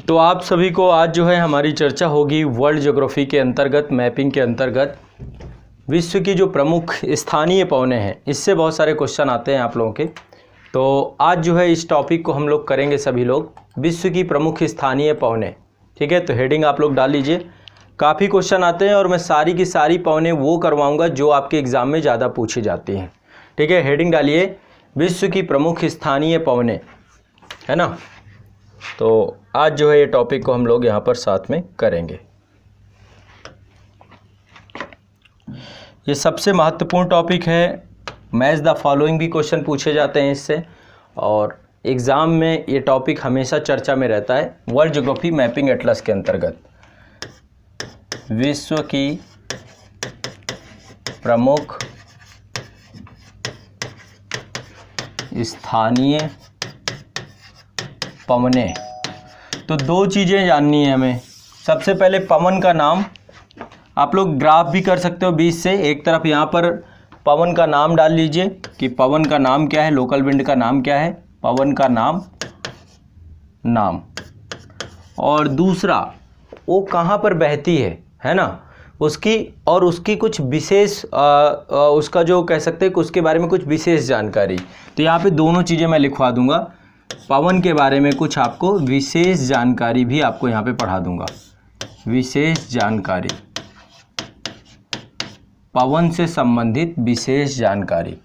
तो आप सभी को आज जो है हमारी चर्चा होगी वर्ल्ड ज्योग्राफी के अंतर्गत, मैपिंग के अंतर्गत विश्व की जो प्रमुख स्थानीय पवनें हैं, इससे बहुत सारे क्वेश्चन आते हैं आप लोगों के। तो आज जो है इस टॉपिक को हम लोग करेंगे सभी लोग, विश्व की प्रमुख स्थानीय पवनें। ठीक है, तो हेडिंग आप लोग डाल लीजिए। काफ़ी क्वेश्चन आते हैं और मैं सारी की सारी पवनें वो करवाऊँगा जो आपके एग्ज़ाम में ज़्यादा पूछी जाती हैं। ठीक है, हेडिंग डालिए विश्व की प्रमुख स्थानीय पवनें, है ना। तो आज जो है ये टॉपिक को हम लोग यहाँ पर साथ में करेंगे। ये सबसे महत्वपूर्ण टॉपिक है, मैच द फॉलोइंग भी क्वेश्चन पूछे जाते हैं इससे, और एग्ज़ाम में ये टॉपिक हमेशा चर्चा में रहता है। वर्ल्ड ज्योग्राफी मैपिंग एटलस के अंतर्गत विश्व की प्रमुख स्थानीय पवनें। तो दो चीज़ें जाननी है हमें। सबसे पहले पवन का नाम, आप लोग ग्राफ भी कर सकते हो बीच से। एक तरफ यहाँ पर पवन का नाम डाल लीजिए कि पवन का नाम क्या है, लोकल विंड का नाम क्या है, पवन का नाम। और दूसरा वो कहाँ पर बहती है ना, उसकी और उसकी कुछ विशेष उसका जो कह सकते हैं कि उसके बारे में कुछ विशेष जानकारी। तो यहाँ पे दोनों चीज़ें मैं लिखवा दूंगा। पवन के बारे में कुछ आपको विशेष जानकारी भी आपको यहाँ पे पढ़ा दूंगा। विशेष जानकारी, पवन से संबंधित विशेष जानकारी।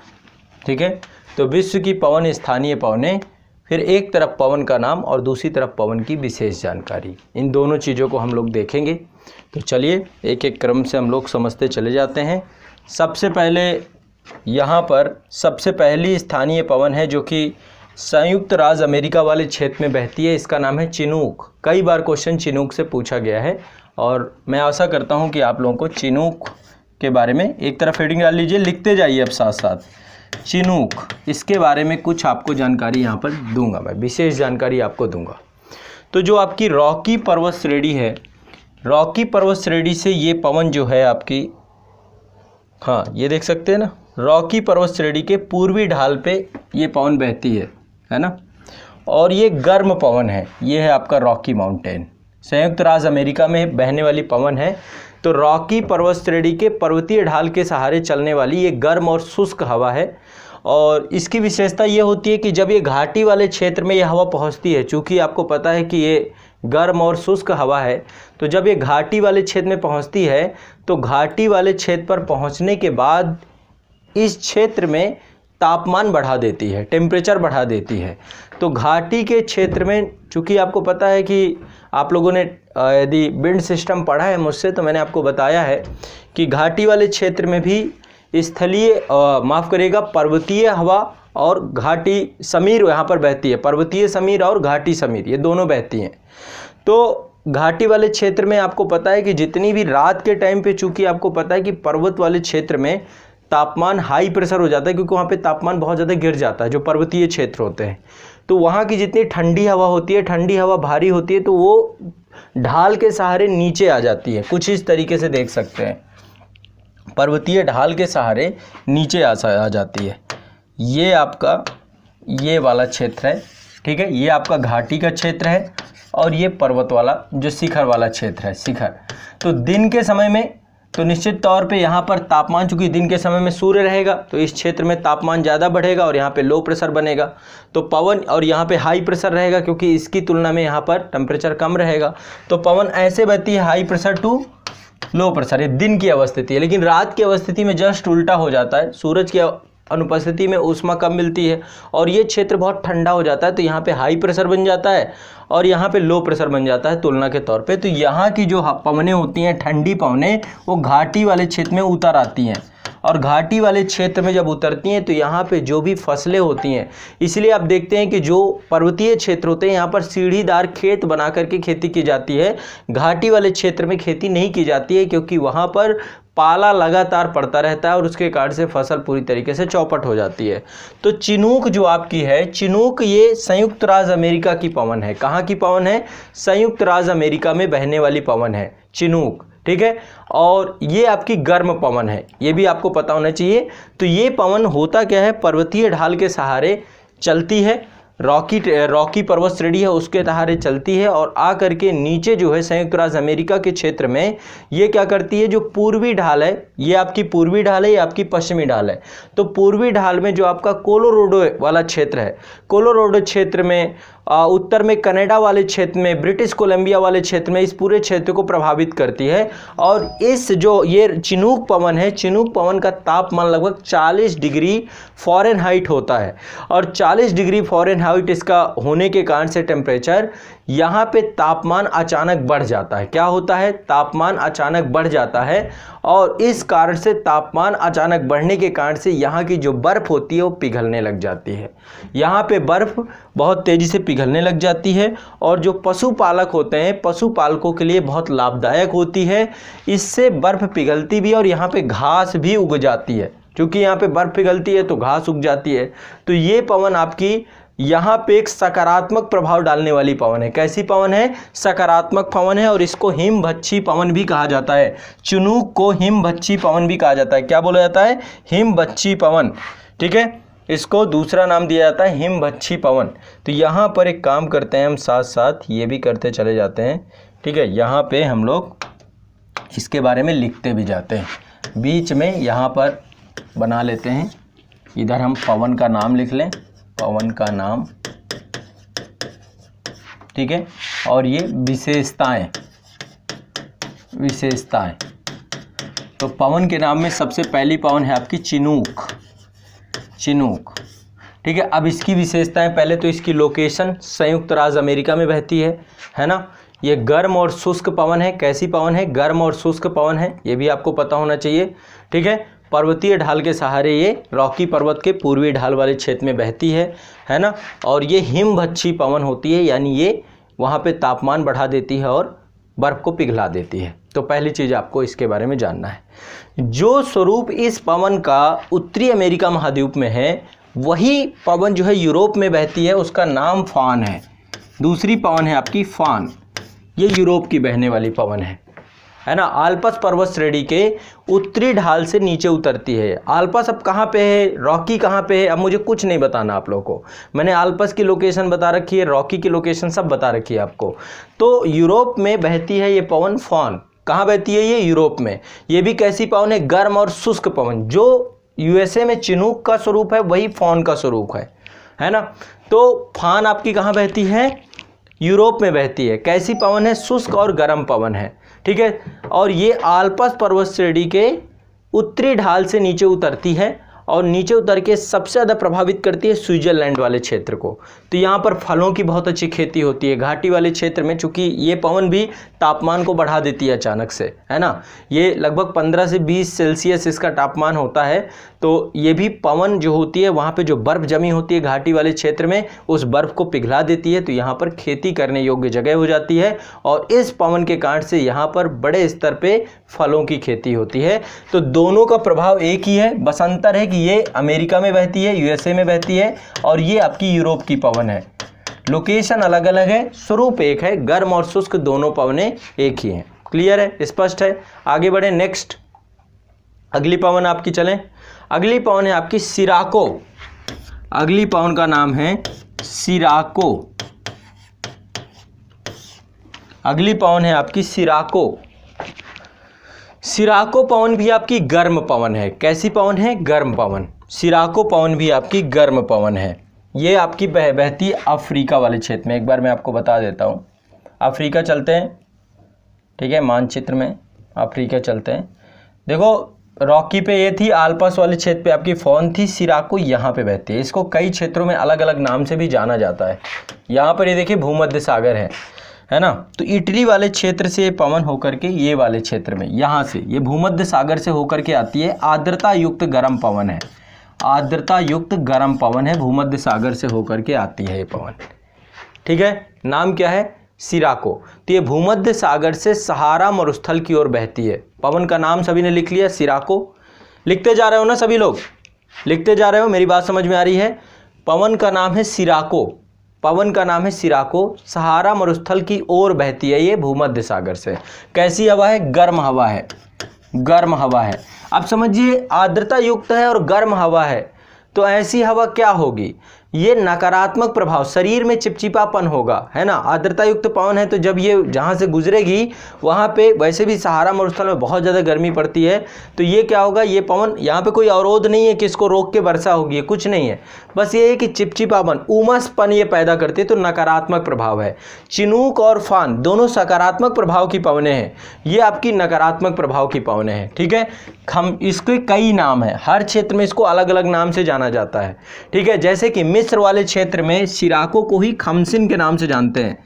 ठीक है, तो विश्व की पवन स्थानीय पवनें, फिर एक तरफ पवन का नाम और दूसरी तरफ पवन की विशेष जानकारी। इन दोनों चीज़ों को हम लोग देखेंगे। तो चलिए एक एक क्रम से हम लोग समझते चले जाते हैं। सबसे पहले यहाँ पर सबसे पहली स्थानीय पवन है जो कि संयुक्त राज्य अमेरिका वाले क्षेत्र में बहती है। इसका नाम है चिनूक। कई बार क्वेश्चन चिनूक से पूछा गया है और मैं आशा करता हूँ कि आप लोगों को चिनूक के बारे में एक तरफ हेडिंग डाल लीजिए, लिखते जाइए अब साथ साथ। चिनूक, इसके बारे में कुछ आपको जानकारी यहाँ पर दूंगा, मैं विशेष जानकारी आपको दूंगा। तो जो आपकी रॉकी पर्वत श्रेणी है, रॉकी पर्वत श्रेणी से ये पवन जो है आपकी, हाँ ये देख सकते हैं ना, रॉकी पर्वत श्रेणी के पूर्वी ढाल पे ये पवन बहती है ना। और ये गर्म पवन है, ये है आपका रॉकी माउंटेन, संयुक्त राज्य अमेरिका में बहने वाली पवन है। तो रॉकी पर्वत श्रेणी के पर्वतीय ढाल के सहारे चलने वाली ये गर्म और शुष्क हवा है। और इसकी विशेषता ये होती है कि जब ये घाटी वाले क्षेत्र में ये हवा पहुंचती है, चूँकि आपको पता है कि ये गर्म और शुष्क हवा है, तो जब ये घाटी वाले क्षेत्र में पहुंचती है तो घाटी वाले क्षेत्र पर पहुंचने के बाद इस क्षेत्र में तापमान बढ़ा देती है, टेम्परेचर बढ़ा देती है। तो घाटी के क्षेत्र में, चूँकि आपको पता है कि आप लोगों ने यदि विंड सिस्टम पढ़ा है मुझसे, तो मैंने आपको बताया है कि घाटी वाले क्षेत्र में भी स्थलीय माफ़ करिएगा पर्वतीय हवा और घाटी समीर यहाँ पर बहती है। पर्वतीय समीर और घाटी समीर ये दोनों बहती हैं। तो घाटी वाले क्षेत्र में आपको पता है कि जितनी भी रात के टाइम पे, चूँकि आपको पता है कि पर्वत वाले क्षेत्र में तापमान हाई प्रेशर हो जाता है, क्योंकि वहाँ पे तापमान बहुत ज़्यादा गिर जाता है, जो पर्वतीय क्षेत्र होते हैं। तो वहाँ की जितनी ठंडी हवा होती है, ठंडी हवा भारी होती है, तो वो ढाल के सहारे नीचे आ जाती है। कुछ इस तरीके से देख सकते हैं, पर्वतीय ढाल के सहारे नीचे आ जाती है। ये आपका ये वाला क्षेत्र है, ठीक है, ये आपका घाटी का क्षेत्र है और ये पर्वत वाला जो शिखर वाला क्षेत्र है, शिखर। तो दिन के समय में तो निश्चित तौर पे यहाँ पर तापमान, चूँकि दिन के समय में सूर्य रहेगा तो इस क्षेत्र में तापमान ज़्यादा बढ़ेगा और यहाँ पे लो प्रेशर बनेगा। तो पवन, और यहाँ पे हाई प्रेशर रहेगा क्योंकि इसकी तुलना में यहाँ पर टेम्परेचर कम रहेगा। तो पवन ऐसे बहती है high pressure to low pressure, ये दिन की अवस्थिति है। लेकिन रात की अवस्थिति में जस्ट उल्टा हो जाता है, सूरज की अनुपस्थिति में ऊष्मा कम मिलती है और ये क्षेत्र बहुत ठंडा हो जाता है। तो यहाँ पे हाई प्रेशर बन जाता है और यहाँ पे लो प्रेशर बन जाता है तुलना के तौर पे। तो यहाँ की जो पवनें होती हैं, ठंडी पवनें, वो घाटी वाले क्षेत्र में उतर आती हैं और घाटी वाले क्षेत्र में जब उतरती हैं तो यहाँ पे जो भी फसलें होती हैं, इसलिए आप देखते हैं कि जो पर्वतीय क्षेत्र होते हैं यहाँ पर सीढ़ीदार खेत बना करके खेती की जाती है। घाटी वाले क्षेत्र में खेती नहीं की जाती है क्योंकि वहाँ पर पाला लगातार पड़ता रहता है और उसके कारण से फसल पूरी तरीके से चौपट हो जाती है। तो चिनूक जो आपकी है, चिनूक ये संयुक्त राज्य अमेरिका की पवन है। कहाँ की पवन है? संयुक्त राज्य अमेरिका में बहने वाली पवन है चिनूक, ठीक है। और ये आपकी गर्म पवन है, ये भी आपको पता होना चाहिए। तो ये पवन होता क्या है, पर्वतीय ढाल के सहारे चलती है रॉकी पर्वत श्रेणी है उसके सहारे चलती है और आ करके नीचे जो है संयुक्त राज्य अमेरिका के क्षेत्र में ये क्या करती है, जो पूर्वी ढाल है, ये आपकी पूर्वी ढाल है, ये आपकी पश्चिमी ढाल है। तो पूर्वी ढाल में जो आपका कोलोराडो वाला क्षेत्र है, कोलोराडो क्षेत्र में, उत्तर में कनाडा वाले क्षेत्र में, ब्रिटिश कोलंबिया वाले क्षेत्र में, इस पूरे क्षेत्र को प्रभावित करती है। और इस जो ये चिनूक पवन है, चिनूक पवन का तापमान लगभग 40 डिग्री फ़ारेनहाइट होता है और 40 डिग्री फ़ारेनहाइट इसका होने के कारण से टेम्परेचर यहाँ पे तापमान अचानक बढ़ जाता है। क्या होता है, तापमान अचानक बढ़ जाता है और इस कारण से तापमान अचानक बढ़ने के कारण से यहाँ की जो बर्फ़ होती है वो पिघलने लग जाती है। यहाँ पे बर्फ़ बहुत तेज़ी से पिघलने लग जाती है और जो पशुपालक होते हैं, पशुपालकों के लिए बहुत लाभदायक होती है। इससे बर्फ़ पिघलती भी है और यहाँ पे घास भी उग जाती है, क्योंकि यहाँ पे बर्फ़ पिघलती है तो घास उग जाती है। तो ये पवन आपकी यहाँ पे एक सकारात्मक प्रभाव डालने वाली पवन है। कैसी पवन है, सकारात्मक पवन है और इसको हिमभच्छी पवन भी कहा जाता है। चिनूक को हिमभच्छी पवन भी कहा जाता है। क्या बोला जाता है, हिमभच्छी पवन। ठीक है, इसको दूसरा नाम दिया जाता है हिमभच्छी पवन। तो यहाँ पर एक काम करते हैं हम, साथ साथ ये भी करते चले जाते हैं। ठीक है, यहाँ पे हम लोग इसके बारे में लिखते भी जाते हैं। बीच में यहाँ पर बना लेते हैं, इधर हम पवन का नाम लिख लें, पवन का नाम। ठीक है, और ये विशेषताएं, विशेषताएं। तो पवन के नाम में सबसे पहली पवन है आपकी चिनूक, चिनूक। ठीक है, अब इसकी विशेषताएं, पहले तो इसकी लोकेशन संयुक्त राज्य अमेरिका में बहती है ना। ये गर्म और शुष्क पवन है। कैसी पवन है, गर्म और शुष्क पवन है, ये भी आपको पता होना चाहिए। ठीक है, पर्वतीय ढाल के सहारे ये रॉकी पर्वत के पूर्वी ढाल वाले क्षेत्र में बहती है ना। और ये हिमभच्छी पवन होती है, यानी ये वहाँ पे तापमान बढ़ा देती है और बर्फ़ को पिघला देती है। तो पहली चीज़ आपको इसके बारे में जानना है। जो स्वरूप इस पवन का उत्तरी अमेरिका महाद्वीप में है, वही पवन जो है यूरोप में बहती है, उसका नाम फान है। दूसरी पवन है आपकी फान, ये यूरोप की बहने वाली पवन है ना। आल्पस पर्वत श्रेणी के उत्तरी ढाल से नीचे उतरती है। आल्पस अब कहाँ पे है, रॉकी कहाँ पे है, अब मुझे कुछ नहीं बताना आप लोगों को। मैंने आल्पस की लोकेशन बता रखी है, रॉकी की लोकेशन सब बता रखी है आपको। तो यूरोप में बहती है ये पवन फान। कहाँ बहती है ये, यूरोप में। ये भी कैसी पवन है, गर्म और शुष्क पवन। जो यूएसए में चिनूक का स्वरूप है, वही फान का स्वरूप है ना। तो फान आपकी कहाँ बहती है, यूरोप में बहती है। कैसी पवन है, शुष्क और गर्म पवन है। ठीक है, और ये आल्पस पर्वत श्रेणी के उत्तरी ढाल से नीचे उतरती है और नीचे उतर के सबसे ज़्यादा प्रभावित करती है स्विट्ज़रलैंड वाले क्षेत्र को। तो यहाँ पर फलों की बहुत अच्छी खेती होती है। घाटी वाले क्षेत्र में, चूँकि ये पवन भी तापमान को बढ़ा देती है अचानक से, है ना। ये लगभग 15 से 20 सेल्सियस इसका तापमान होता है। तो ये भी पवन जो होती है, वहाँ पे जो बर्फ़ जमी होती है घाटी वाले क्षेत्र में, उस बर्फ़ को पिघला देती है। तो यहाँ पर खेती करने योग्य जगह हो जाती है और इस पवन के कारण से यहाँ पर बड़े स्तर पे फलों की खेती होती है। तो दोनों का प्रभाव एक ही है, बस अंतर है कि ये अमेरिका में बहती है, यूएसए में बहती है, और ये आपकी यूरोप की पवन है। लोकेशन अलग अलग है, स्वरूप एक है। गर्म और शुष्क दोनों पवनें एक ही हैं। क्लियर है, स्पष्ट है। आगे बढ़े, नेक्स्ट अगली पवन आपकी चलें। अगली पवन है आपकी सिराको। अगली पवन का नाम है सिराको। अगली पवन है आपकी सिराको। सिराको पवन भी आपकी गर्म पवन है। कैसी पवन है, गर्म पवन। सिराको पवन भी आपकी गर्म पवन है। ये आपकी बहती है अफ्रीका वाले क्षेत्र में। एक बार मैं आपको बता देता हूँ। अफ्रीका चलते हैं, ठीक है, मानचित्र में अफ्रीका चलते हैं। देखो, रॉकी पे ये थी, आल्पस वाले क्षेत्र पे आपकी फान थी, सिराको यहाँ पे बहती है। इसको कई क्षेत्रों में अलग अलग नाम से भी जाना जाता है। यहाँ पर ये देखिए भूमध्य सागर है ना। तो इटली वाले क्षेत्र से ये पवन होकर के ये वाले क्षेत्र में, यहाँ से ये भूमध्य सागर से होकर के आती है। आर्द्रता युक्त गर्म पवन है, आर्द्रता युक्त गर्म पवन है, भूमध्य सागर से होकर के आती है ये पवन। ठीक है, नाम क्या है, सिराको। तो ये भूमध्य सागर से सहारा मरुस्थल की ओर बहती है। पवन का नाम सभी ने लिख लिया, सिराको। लिखते जा रहे हो ना सभी लोग, लिखते जा रहे हो, मेरी बात समझ में आ रही है। पवन का नाम है सिराको, पवन का नाम है सिराको, सहारा मरुस्थल की ओर बहती है ये भूमध्य सागर से। कैसी हवा है, गर्म हवा है, गर्म हवा है। अब समझिए, आर्द्रता युक्त है और गर्म हवा है, तो ऐसी हवा क्या होगी, ये नकारात्मक प्रभाव, शरीर में चिपचिपापन होगा, है ना। आर्द्रता युक्त पवन है तो जब ये जहाँ से गुजरेगी वहाँ पे, वैसे भी सहारा मरुस्थल में बहुत ज़्यादा गर्मी पड़ती है, तो ये क्या होगा, ये पवन, यहाँ पे कोई अवरोध नहीं है कि इसको रोक के वर्षा होगी, कुछ नहीं है, बस ये है कि चिपचिपापन, उमसपन ये पैदा करती है, तो नकारात्मक प्रभाव है। चिनूक और फान दोनों सकारात्मक प्रभाव की पवनें हैं, ये आपकी नकारात्मक प्रभाव की पवनें हैं, ठीक है। इसके कई नाम हैं, हर क्षेत्र में इसको अलग अलग नाम से जाना जाता है, ठीक है। जैसे कि मिस्र वाले क्षेत्र में सिराको को ही खमसिन के नाम से जानते हैं।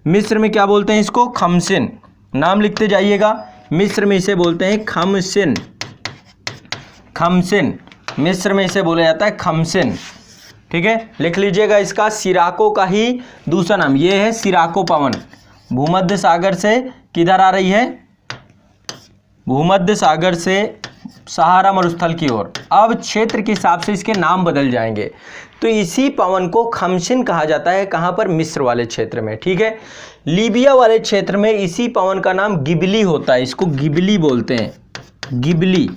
मिस्र में क्या बोलते हैं इसको, खमसिन, नाम लिखते जाइएगा। मिस्र में इसे बोलते हैं खमसिन, खमसिन, मिस्र में इसे बोला जाता है खमसिन, ठीक है। लिख लीजिएगा इसका, सिराको का ही दूसरा नाम ये है सिराको पवन। भूमध्य सागर से किधर आ रही है, भूमध्य सागर से सहारा मरुस्थल की ओर। अब क्षेत्र के हिसाब से इसके नाम बदल जाएंगे, तो इसी पवन को खमसिन कहा जाता है, कहाँ पर, मिस्र वाले क्षेत्र में, ठीक है। लीबिया वाले क्षेत्र में इसी पवन का नाम गिबली होता है, इसको गिबली बोलते हैं, गिबली।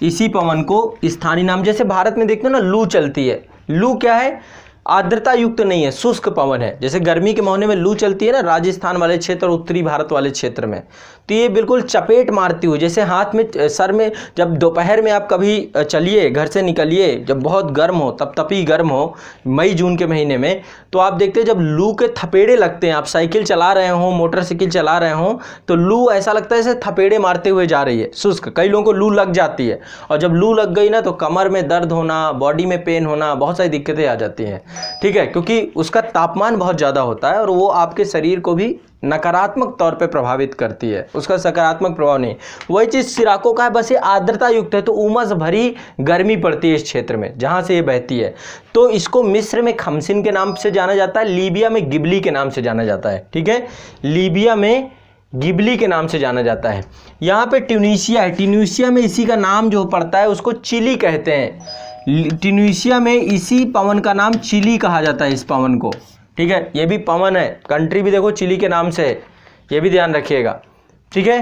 इसी पवन को स्थानीय नाम, जैसे भारत में देखते हो ना लू चलती है, लू क्या है, आर्द्रता युक्त नहीं है, शुष्क पवन है। जैसे गर्मी के महीने में लू चलती है ना राजस्थान वाले क्षेत्र और उत्तरी भारत वाले क्षेत्र में, तो ये बिल्कुल चपेट मारती हुई, जैसे हाथ में, सर में, जब दोपहर में आप कभी चलिए, घर से निकलिए, जब बहुत गर्म हो, तपतपी गर्म हो, मई जून के महीने में, तो आप देखते हैं जब लू के थपेड़े लगते हैं, आप साइकिल चला रहे हो, मोटरसाइकिल चला रहे हो, तो लू ऐसा लगता है जैसे थपेड़े मारते हुए जा रही है, शुष्क। कई लोगों को लू लग जाती है, और जब लू लग गई ना तो कमर में दर्द होना, बॉडी में पेन होना, बहुत सारी दिक्कतें आ जाती हैं, ठीक है, क्योंकि उसका तापमान बहुत ज़्यादा होता है और वो आपके शरीर को भी नकारात्मक तौर पे प्रभावित करती है, उसका सकारात्मक प्रभाव नहीं। वही चीज़ सिराको का है, बस ये आर्द्रता युक्त है, तो उमस भरी गर्मी पड़ती है इस क्षेत्र में जहाँ से ये बहती है, तो इसको मिस्र में खमसिन के नाम से जाना जाता है, लीबिया में गिबली के नाम से जाना जाता है, ठीक है, लीबिया में गिबली के नाम से जाना जाता है। यहाँ पे ट्यूनीशिया है, ट्यूनीशिया में इसी का नाम जो पड़ता है उसको चिली कहते हैं, ट्यूनीशिया में इसी पवन का नाम चिली कहा जाता है, इस पवन को, ठीक है। ये भी पवन है, कंट्री भी देखो चिली के नाम से है, ये भी ध्यान रखिएगा, ठीक है।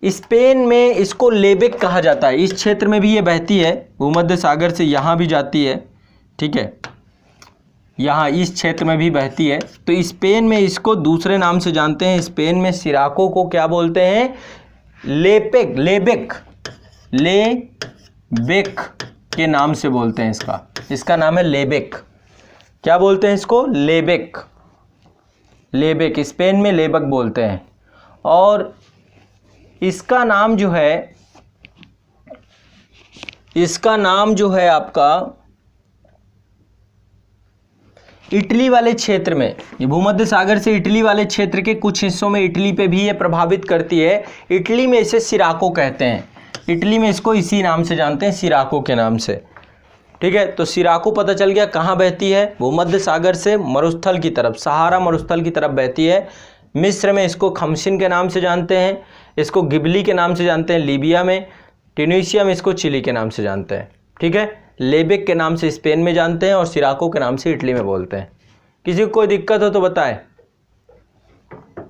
स्पेन में इसको लेबेक कहा जाता है, इस क्षेत्र में भी ये बहती है, भूमध्य सागर से यहाँ भी जाती है, ठीक है, यहाँ इस क्षेत्र में भी बहती है, तो स्पेन में इसको दूसरे नाम से जानते हैं। स्पेन में सिराको को क्या बोलते हैं, लेपेक, लेबेक, लेबेक के नाम से बोलते हैं, इसका नाम है लेबेक। क्या बोलते हैं इसको, लेबेक, लेबेक, स्पेन में लेबेक बोलते हैं। और इसका नाम जो है, इसका नाम जो है आपका इटली वाले क्षेत्र में, ये भूमध्य सागर से इटली वाले क्षेत्र के कुछ हिस्सों में इटली पे भी ये प्रभावित करती है, इटली में इसे सिराको कहते हैं, इटली में इसको इसी नाम से जानते हैं, सिराको के नाम से, ठीक है। तो सिराको पता चल गया कहाँ बहती है, भूमध्य सागर से मरुस्थल की तरफ, सहारा मरुस्थल की तरफ बहती है। मिस्र में इसको खमसिन के नाम से जानते हैं, इसको गिबली के नाम से जानते हैं लीबिया में, ट्यूनीशिया में इसको चिली के नाम से जानते हैं, ठीक है। लेबेक के नाम से स्पेन में जानते हैं और सिराको के नाम से इटली में बोलते हैं। किसी को कोई दिक्कत हो तो बताएं।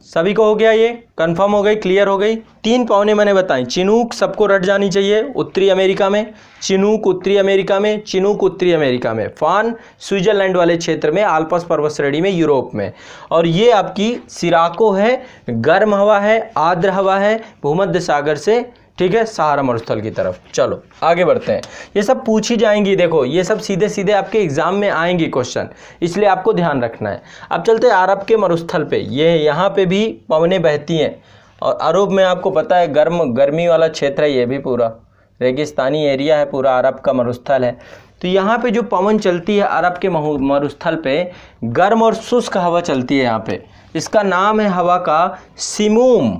सभी को हो गया, ये कंफर्म हो गई, क्लियर हो गई। 3 पवनें मैंने बताई, चिनूक सबको रट जानी चाहिए, उत्तरी अमेरिका में, चिनूक उत्तरी अमेरिका में, चिनूक उत्तरी अमेरिका में, फान स्विट्जरलैंड वाले क्षेत्र में, आल्प्स पर्वत श्रेणी में, यूरोप में, और ये आपकी सिराको है, गर्म हवा है, आर्द्र हवा है, भूमध्य सागर से, ठीक है, सहारा मरुस्थल की तरफ। चलो आगे बढ़ते हैं, ये सब पूछी जाएंगी, देखो ये सब सीधे सीधे आपके एग्जाम में आएंगी क्वेश्चन, इसलिए आपको ध्यान रखना है। अब चलते हैं अरब के मरुस्थल पे, ये यहाँ पे भी पवनें बहती हैं, और अरब में आपको पता है गर्मी वाला क्षेत्र है, ये भी पूरा रेगिस्तानी एरिया है, पूरा अरब का मरुस्थल है। तो यहाँ पे जो पवन चलती है अरब के मरुस्थल पे, गर्म और शुष्क हवा चलती है यहाँ पे, इसका नाम है हवा का सिमूम।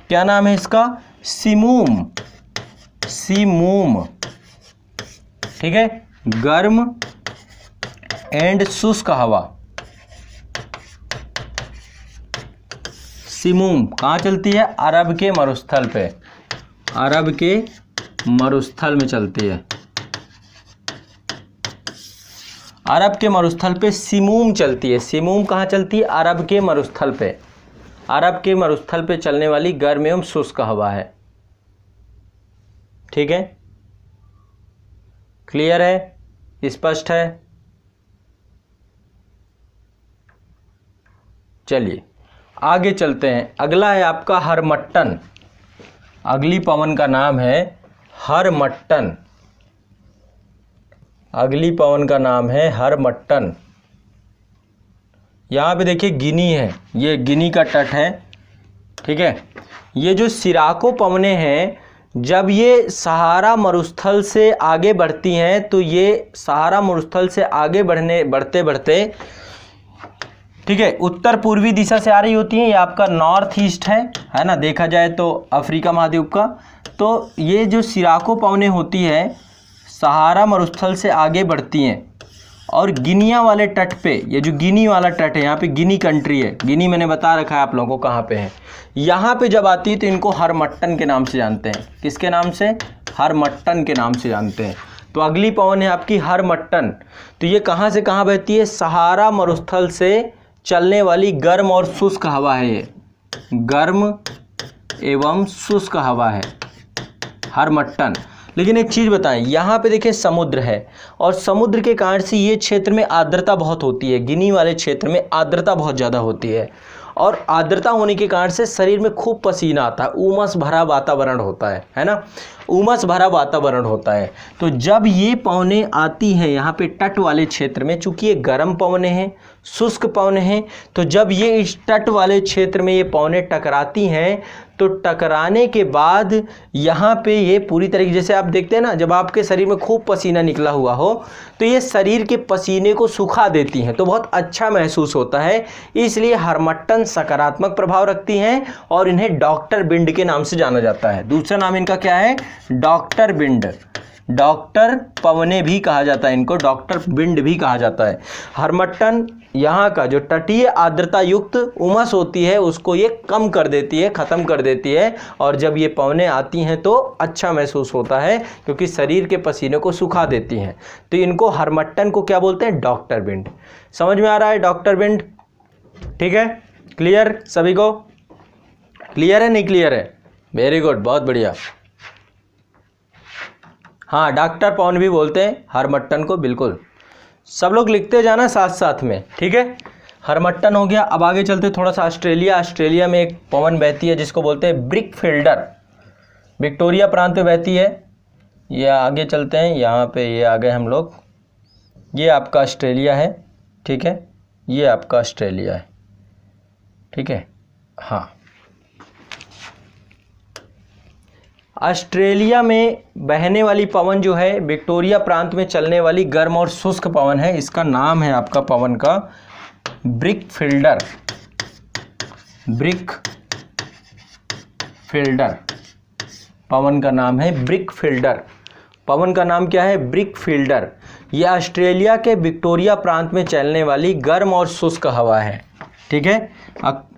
क्या नाम है इसका, सिमूम, सिमूम, ठीक है, गर्म एंड शुष्क हवा, सिमूम कहाँ चलती है, अरब के मरुस्थल पे, अरब के मरुस्थल में चलती है, अरब के मरुस्थल पे सिमूम चलती है। सिमूम कहाँ चलती है, अरब के मरुस्थल पे, अरब के मरुस्थल पे चलने वाली गर्म एवं शुष्क हवा है, ठीक है, क्लियर है, स्पष्ट है। चलिए आगे चलते हैं। अगला है आपका हरमट्टन। अगली पवन का नाम है हरमट्टन। अगली पवन का नाम है हरमट्टन। यहाँ पे देखिए गिनी है, ये गिनी का तट है, ठीक है। ये जो सिराको पवनें हैं, जब ये सहारा मरुस्थल से आगे बढ़ती हैं तो ये सहारा मरुस्थल से आगे बढ़ते बढ़ते, ठीक है, उत्तर पूर्वी दिशा से आ रही होती हैं। ये आपका नॉर्थ ईस्ट है ना, देखा जाए तो अफ्रीका महाद्वीप का। तो ये जो सिराको पवनें होती है सहारा मरुस्थल से आगे बढ़ती हैं और गिनिया वाले तट पे, ये जो गिनी वाला तट है, यहाँ पे गिनी कंट्री है, गिनी मैंने बता रखा है आप लोगों को कहाँ पे है। यहाँ पे जब आती है तो इनको हरमट्टन के नाम से जानते हैं। किसके नाम से? हरमट्टन के नाम से जानते हैं। तो अगली पवन है आपकी हरमट्टन। तो ये कहाँ से कहाँ बहती है? सहारा मरुस्थल से चलने वाली गर्म और शुष्क हवा है। ये गर्म एवं शुष्क हवा है हरमट्टन। लेकिन एक चीज़ बताएं, यहाँ पे देखिए समुद्र है और समुद्र के कारण से ये क्षेत्र में आर्द्रता बहुत होती है। गिनी वाले क्षेत्र में आर्द्रता बहुत ज़्यादा होती है और आर्द्रता होने के कारण से शरीर में खूब पसीना आता है, उमस भरा वातावरण होता है ना, उमस भरा वातावरण होता है। तो जब ये पवनें आती हैं यहाँ पे तट वाले क्षेत्र में, चूँकि ये गर्म पवनें हैं, शुष्क पवनें हैं, तो जब ये इस तट वाले क्षेत्र में ये पवनें टकराती हैं तो टकराने के बाद यहाँ पे ये पूरी तरीके, जैसे आप देखते हैं ना, जब आपके शरीर में खूब पसीना निकला हुआ हो तो ये शरीर के पसीने को सुखा देती हैं, तो बहुत अच्छा महसूस होता है। इसलिए हरमट्टन सकारात्मक प्रभाव रखती हैं और इन्हें डॉक्टर बिंड के नाम से जाना जाता है। दूसरा नाम इनका क्या है? Doctor bind. डॉक्टर पवने भी कहा जाता है इनको, डॉक्टर बिंड भी कहा जाता है। हरमट्टन यहाँ का जो तटीय आर्द्रता युक्त उमस होती है उसको ये कम कर देती है, ख़त्म कर देती है, और जब ये पवनें आती हैं तो अच्छा महसूस होता है क्योंकि शरीर के पसीने को सुखा देती हैं। तो इनको हरमट्टन को क्या बोलते हैं? Doctor bind. समझ में आ रहा है डॉक्टर बिंड? ठीक है, क्लियर सभी को? क्लियर है नहीं क्लियर है? वेरी गुड, बहुत बढ़िया। हाँ, डॉक्टर पवन भी बोलते हैं हरमट्टन को, बिल्कुल। सब लोग लिखते जाना साथ साथ में, ठीक है। हरमट्टन हो गया। अब आगे चलते थोड़ा सा ऑस्ट्रेलिया। ऑस्ट्रेलिया में एक पवन बहती है जिसको बोलते हैं ब्रिकफील्डर, विक्टोरिया प्रांत में बहती है। ये आगे चलते हैं, यहाँ पे ये आ गए हम लोग। ये आपका ऑस्ट्रेलिया है, ठीक है, ये आपका ऑस्ट्रेलिया है, ठीक है। हाँ, ऑस्ट्रेलिया में बहने वाली पवन जो है विक्टोरिया प्रांत में चलने वाली गर्म और शुष्क पवन है। इसका नाम है आपका पवन का ब्रिकफील्डर। ब्रिकफील्डर पवन का नाम है ब्रिकफील्डर। पवन का नाम क्या है? ब्रिकफील्डर। यह ऑस्ट्रेलिया के विक्टोरिया प्रांत में चलने वाली गर्म और शुष्क हवा है, ठीक है।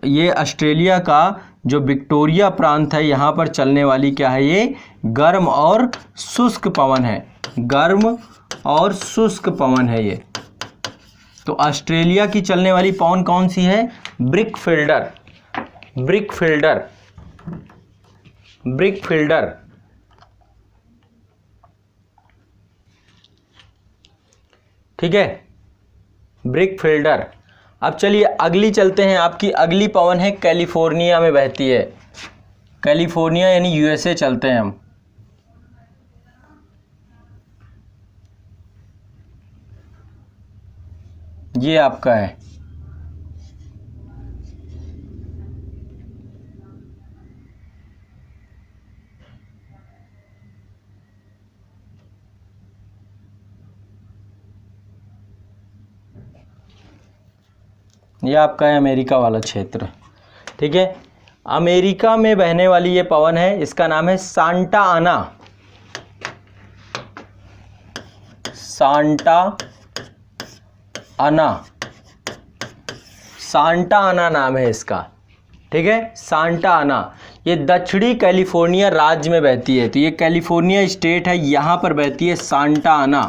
ये ऑस्ट्रेलिया का जो विक्टोरिया प्रांत है यहाँ पर चलने वाली क्या है? ये गर्म और शुष्क पवन है, गर्म और शुष्क पवन है ये। तो ऑस्ट्रेलिया की चलने वाली पवन कौन सी है? ब्रिकफील्डर। ब्रिकफील्डर, ब्रिकफील्डर, ठीक है, ब्रिकफील्डर। अब चलिए अगली चलते हैं। आपकी अगली पवन है कैलिफोर्निया में बहती है। कैलिफोर्निया यानी यूएसए चलते हैं हम। ये आपका है, ये आपका है अमेरिका वाला क्षेत्र, ठीक है। अमेरिका में बहने वाली ये पवन है, इसका नाम है सांटा आना। सांटा आना, सांटा आना नाम है इसका, ठीक है, सांटा आना। ये दक्षिणी कैलिफोर्निया राज्य में बहती है। तो ये कैलिफोर्निया स्टेट है, यहाँ पर बहती है सांटा आना।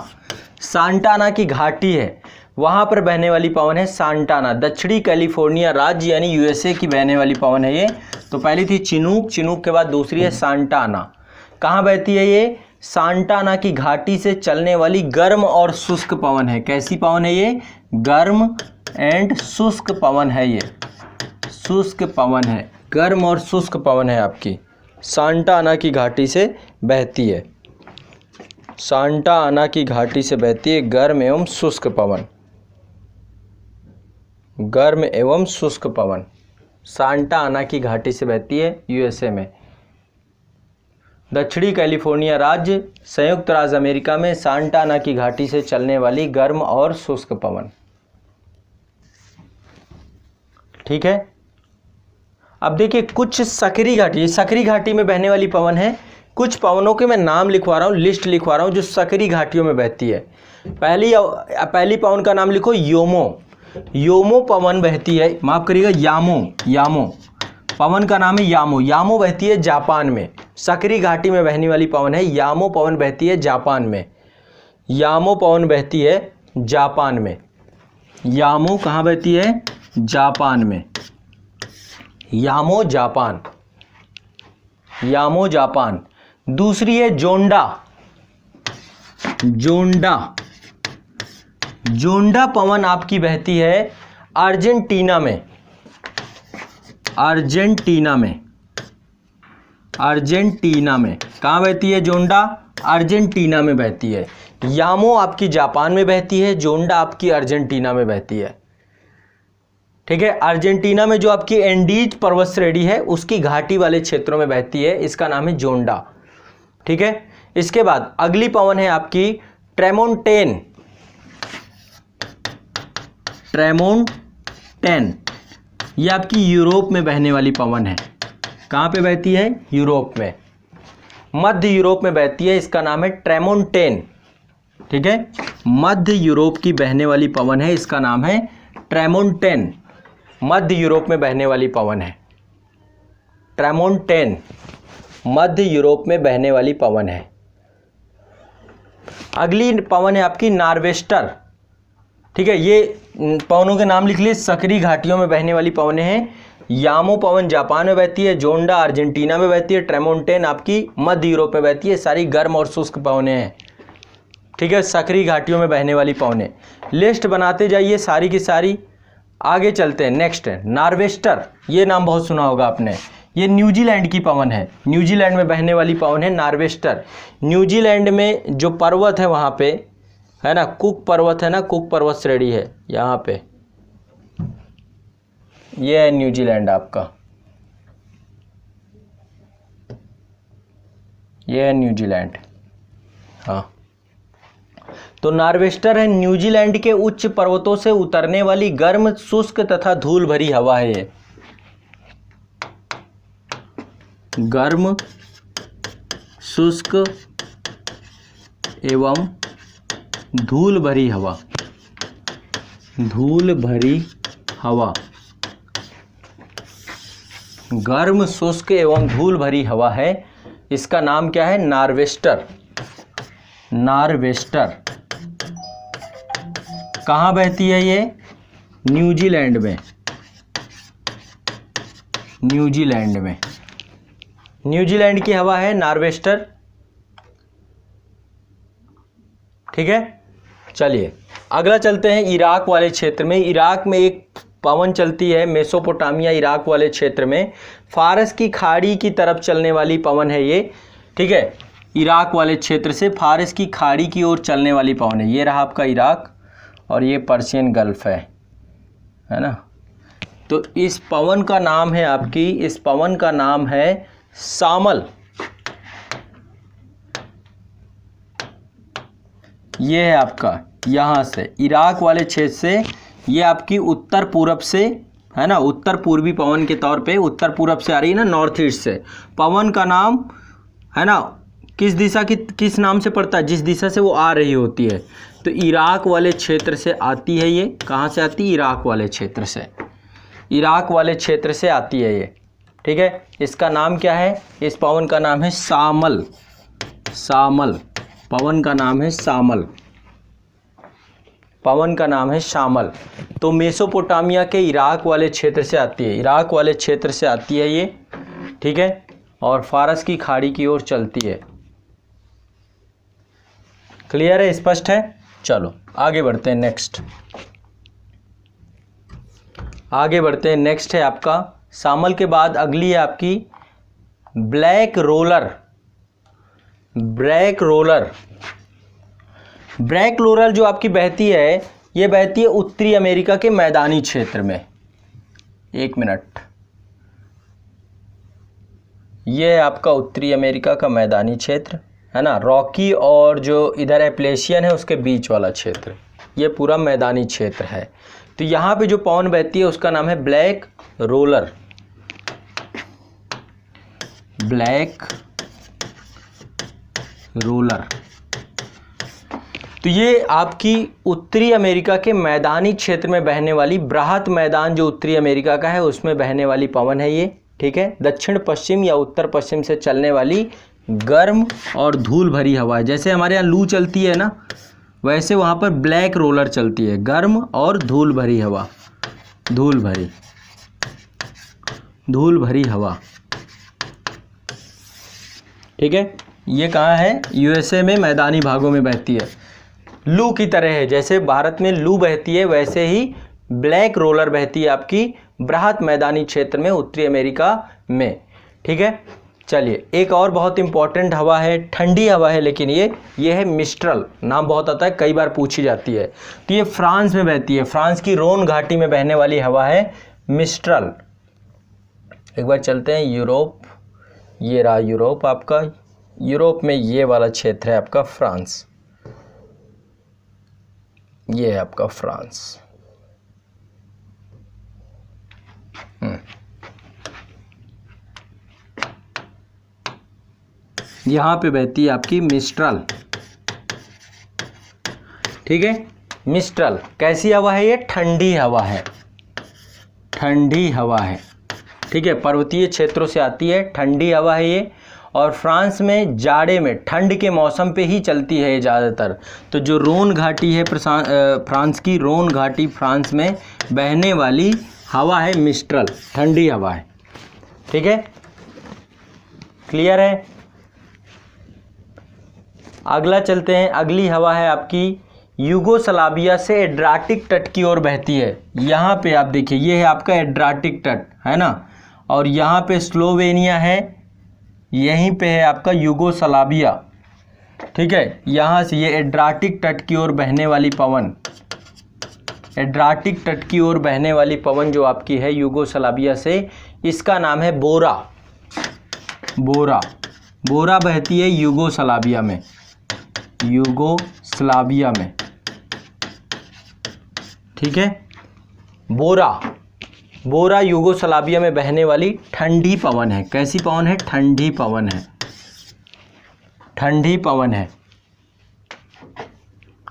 सांटा आना की घाटी है, वहाँ पर बहने वाली पवन है सांटा आना। दक्षिणी कैलिफोर्निया राज्य यानी यूएसए की बहने वाली पवन है ये। तो पहली थी चिनूक, चिनूक के बाद दूसरी है सांटा आना। कहाँ बहती है ये? सांटा आना की घाटी से चलने वाली गर्म और शुष्क पवन है। कैसी पवन है ये? गर्म एंड शुष्क पवन है ये, शुष्क पवन है, गर्म और शुष्क पवन है आपकी, सांता आना की घाटी से बहती है, सांता आना की घाटी से बहती है गर्म एवं शुष्क पवन, गर्म एवं शुष्क पवन, सांता आना की घाटी से बहती है यूएसए में। दक्षिणी कैलिफोर्निया राज्य, संयुक्त राज्य अमेरिका में सांता आना की घाटी से चलने वाली गर्म और शुष्क पवन। ठीक है, अब देखिए कुछ सकरी घाटी, सकरी घाटी में बहने वाली पवन है। कुछ पवनों के मैं नाम लिखवा रहा हूँ, लिस्ट लिखवा रहा हूँ जो सकरी घाटियों में बहती है। पहली पवन का नाम लिखो योमो, योमो पवन बहती है, माफ करिएगा यामो, यामो पवन का नाम है यामो, यामो बहती है जापान में। सकरी घाटी में बहने वाली पवन है यामो, पवन बहती है जापान में, यामो पवन बहती है जापान में, यामो कहाँ बहती है? जापान में, यामो जापान, यामो जापान। दूसरी है जोंडा, जोंडा, जोंडा पवन आपकी बहती है अर्जेंटीना में, अर्जेंटीना में, अर्जेंटीना में। कहाँ बहती है जोंडा? अर्जेंटीना में बहती है। यामो आपकी जापान में बहती है, जोंडा आपकी अर्जेंटीना में बहती है। ठीक है, अर्जेंटीना में जो आपकी एंडीज पर्वत श्रेणी है उसकी घाटी वाले क्षेत्रों में बहती है, इसका नाम है जोंडा। ठीक है, इसके बाद अगली पवन है आपकी ट्रेमोंटेन, ट्रेमोंटेन, ये आपकी यूरोप में बहने वाली पवन है। कहाँ पे बहती है? यूरोप में, मध्य यूरोप में बहती है, इसका नाम है ट्रेमोंटेन। ठीक है, मध्य यूरोप की बहने वाली पवन है, इसका नाम है ट्रेमोंटेन, मध्य यूरोप में बहने वाली पवन है ट्रेमोंटेन, मध्य यूरोप में बहने वाली पवन है। अगली पवन है आपकी नार्वेस्टर। ठीक है, ये पवनों के नाम लिख लिए, सकरी घाटियों में बहने वाली पवनें हैं। यामो पवन जापान में बहती है, जोंडा अर्जेंटीना में बहती है, ट्रेमोंटेन आपकी मध्य यूरोप में बहती है। सारी गर्म और शुष्क पवनें हैं। ठीक है, सकरी घाटियों में बहने वाली पवनें। लिस्ट बनाते जाइए सारी की सारी। आगे चलते हैं, नेक्स्ट है नार्वेस्टर, ये नाम बहुत सुना होगा आपने, ये न्यूजीलैंड की पवन है, न्यूजीलैंड में बहने वाली पवन है नार्वेस्टर। न्यूजीलैंड में जो पर्वत है वहाँ पे है ना, कुक पर्वत है ना, कुक पर्वत श्रेणी है यहाँ पे, ये है न्यूजीलैंड आपका, ये है न्यूजीलैंड। हाँ, तो नार्वेस्टर है न्यूजीलैंड के उच्च पर्वतों से उतरने वाली गर्म, शुष्क तथा धूल भरी हवा है। ये गर्म, शुष्क एवं धूल भरी हवा, धूल भरी हवा, गर्म, शुष्क एवं धूल भरी हवा है। इसका नाम क्या है? Nor'wester, nor'wester. कहाँ बहती है ये? न्यूजीलैंड में, न्यूजीलैंड में, न्यूजीलैंड की हवा है नार्वेस्टर। ठीक है, चलिए अगला चलते हैं इराक वाले क्षेत्र में। इराक में एक पवन चलती है, मेसोपोटामिया इराक वाले क्षेत्र में, फारस की खाड़ी की तरफ चलने वाली पवन है ये। ठीक है, इराक वाले क्षेत्र से फारस की खाड़ी की ओर चलने वाली पवन है। ये रहा आपका इराक और ये पर्शियन गल्फ है ना। तो इस पवन का नाम है आपकी, इस पवन का नाम है सामल। ये है आपका यहाँ से इराक वाले क्षेत्र से, ये आपकी उत्तर पूरब से है ना, उत्तर पूर्वी पवन के तौर पे उत्तर पूरब से आ रही है ना, नॉर्थ ईस्ट से। पवन का नाम है ना किस दिशा की, किस नाम से पड़ता है? जिस दिशा से वो आ रही होती है। तो इराक वाले क्षेत्र से आती है ये। कहाँ से आती है? इराक वाले क्षेत्र से, इराक वाले क्षेत्र से आती है ये। ठीक है, इसका नाम क्या है? इस पवन का नाम है सामल, सामल, पवन का नाम है सामल, पवन का नाम है शामल। तो मेसोपोटामिया के इराक वाले क्षेत्र से आती है, इराक वाले क्षेत्र से आती है ये। ठीक है, और फारस की खाड़ी की ओर चलती है। क्लियर है, स्पष्ट है? चलो आगे बढ़ते हैं, नेक्स्ट आगे बढ़ते हैं। नेक्स्ट है आपका शामल के बाद अगली है आपकी black roller. Black roller, black roller जो आपकी बहती है, ये बहती है उत्तरी अमेरिका के मैदानी क्षेत्र में। एक मिनट, ये है आपका उत्तरी अमेरिका का मैदानी क्षेत्र है ना, रॉकी और जो इधर एप्लेशियन है उसके बीच वाला क्षेत्र, ये पूरा मैदानी क्षेत्र है। तो यहाँ पे जो पवन बहती है उसका नाम है ब्लैक रोलर। Black roller. तो ये आपकी उत्तरी अमेरिका के मैदानी क्षेत्र में बहने वाली, बृहत मैदान जो उत्तरी अमेरिका का है उसमें बहने वाली पवन है ये, ठीक है। दक्षिण पश्चिम या उत्तर पश्चिम से चलने वाली गर्म और धूल भरी हवा है। जैसे हमारे यहाँ लू चलती है ना, वैसे वहाँ पर ब्लैक रोलर चलती है, गर्म और धूल भरी हवा, धूल भरी हवा, ठीक है। ये कहाँ है? यूएसए में मैदानी भागों में बहती है, लू की तरह है। जैसे भारत में लू बहती है वैसे ही ब्लैक रोलर बहती है आपकी बृहत मैदानी क्षेत्र में उत्तरी अमेरिका में, ठीक है। चलिए, एक और बहुत इंपॉर्टेंट हवा है, ठंडी हवा है लेकिन ये है मिस्ट्रल। नाम बहुत आता है, कई बार पूछी जाती है। तो ये फ्रांस में बहती है, फ्रांस की रोन घाटी में बहने वाली हवा है मिस्ट्रल। एक बार चलते हैं यूरोप। ये रहा यूरोप आपका, यूरोप में ये वाला क्षेत्र है आपका फ्रांस, ये है आपका फ्रांस। यहाँ पे बहती है आपकी मिस्ट्रल, ठीक है। मिस्ट्रल कैसी हवा है? ये ठंडी हवा है, ठंडी हवा है, ठीक है। पर्वतीय क्षेत्रों से आती है, ठंडी हवा है ये। और फ्रांस में जाड़े में, ठंड के मौसम पे ही चलती है ये ज़्यादातर। तो जो रोन घाटी है फ्रांस की, रोन घाटी फ्रांस में बहने वाली हवा है मिस्ट्रल, ठंडी हवा है, ठीक है। क्लियर है? अगला चलते हैं, अगली हवा है आपकी यूगोस्लाविया से एड्रियाटिक तट की ओर बहती है। यहाँ पे आप देखिए, ये है आपका एड्रियाटिक तट है ना, और यहाँ पे स्लोवेनिया है, यहीं पे है आपका यूगोस्लाविया, ठीक है। यहाँ से ये एड्रियाटिक तट की ओर बहने वाली पवन, एड्रियाटिक तट की ओर बहने वाली पवन जो आपकी है यूगोस्लाविया से, इसका नाम है बोरा। बोरा, बोरा बहती है यूगोस्लाविया में, यूगोस्लाविया में, ठीक है। बोरा, बोरा यूगोस्लाविया में बहने वाली ठंडी पवन है। कैसी पवन है? ठंडी पवन है, ठंडी पवन है।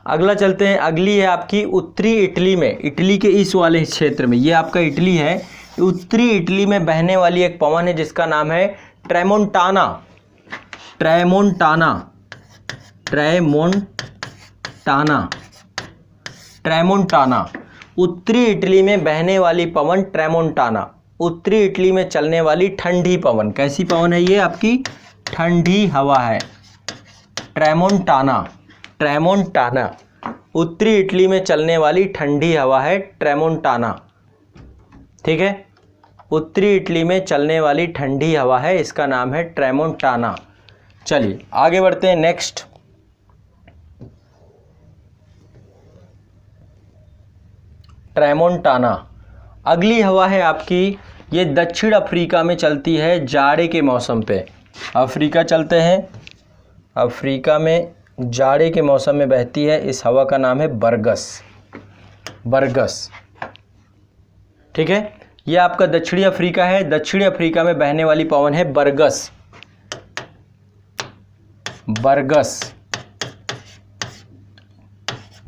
अगला चलते हैं, अगली है आपकी उत्तरी इटली में, इटली के इस वाले क्षेत्र में, ये आपका इटली है। उत्तरी इटली में बहने वाली एक पवन है जिसका नाम है ट्रेमोंटाना। ट्रेमोंटाना, ट्रेमोंटाना, ट्रेमोंटाना। उत्तरी इटली में बहने वाली पवन ट्रेमोंटाना, उत्तरी इटली में चलने वाली ठंडी पवन। कैसी पवन है ये? आपकी ठंडी हवा है, ट्रेमोंटाना। ट्रेमोंटाना, उत्तरी इटली में चलने वाली ठंडी हवा है ट्रेमोंटाना, ठीक है। उत्तरी इटली में चलने वाली ठंडी हवा है, इसका नाम है ट्रेमोंटाना। चलिए आगे बढ़ते हैं, नेक्स्ट। ट्रेमोंटाना, अगली हवा है आपकी, ये दक्षिण अफ्रीका में चलती है जाड़े के मौसम पे। अफ्रीका चलते हैं, अफ्रीका में जाड़े के मौसम में बहती है, इस हवा का नाम है बरगस। बरगस, ठीक है। ये आपका दक्षिणी अफ्रीका है, दक्षिणी अफ्रीका में बहने वाली पवन है बरगस। बरगस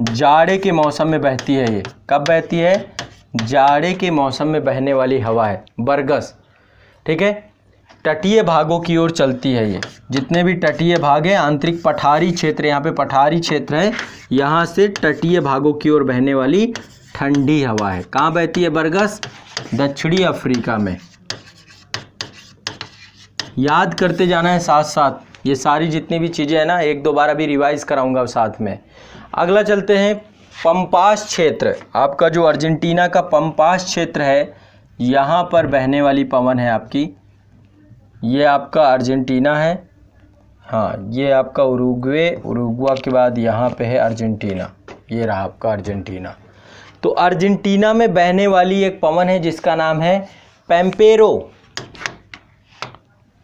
जाड़े के मौसम में बहती है। ये कब बहती है? जाड़े के मौसम में बहने वाली हवा है बरगस, ठीक है। तटीय भागों की ओर चलती है ये, जितने भी तटीय भाग हैं, आंतरिक पठारी क्षेत्र, यहाँ पे पठारी क्षेत्र है, यहाँ से तटीय भागों की ओर बहने वाली ठंडी हवा है। कहाँ बहती है बरगस? दक्षिणी अफ्रीका में। याद करते जाना है साथ साथ, ये सारी जितनी भी चीज़ें हैं ना, एक दो बार अभी रिवाइज कराऊंगा साथ में। अगला चलते हैं, पंपास क्षेत्र। आपका जो अर्जेंटीना का पंपास क्षेत्र है, यहाँ पर बहने वाली पवन है आपकी, ये आपका अर्जेंटीना है, हाँ ये आपका उरुग्वे, उरुग्वा के बाद यहाँ पे है अर्जेंटीना, ये रहा आपका अर्जेंटीना। तो अर्जेंटीना में बहने वाली एक पवन है जिसका नाम है पैम्पेरो,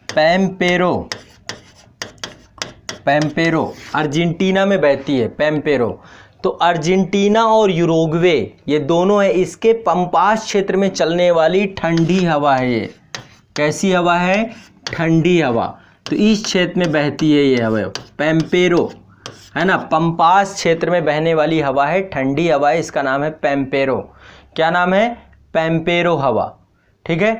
पैम्पेरो, पैम्पेरो अर्जेंटीना में बहती है पैम्पेरो। तो अर्जेंटीना और यूरुग्वे ये दोनों है, इसके पंपास क्षेत्र में चलने वाली ठंडी हवा है। ये कैसी हवा है? ठंडी हवा। तो इस क्षेत्र में बहती है ये हवा, पैम्पेरो है ना, पंपास क्षेत्र में बहने वाली हवा है, ठंडी हवा है, इसका नाम है पैम्पेरो। क्या नाम है? पैम्पेरो हवा। ठीक है,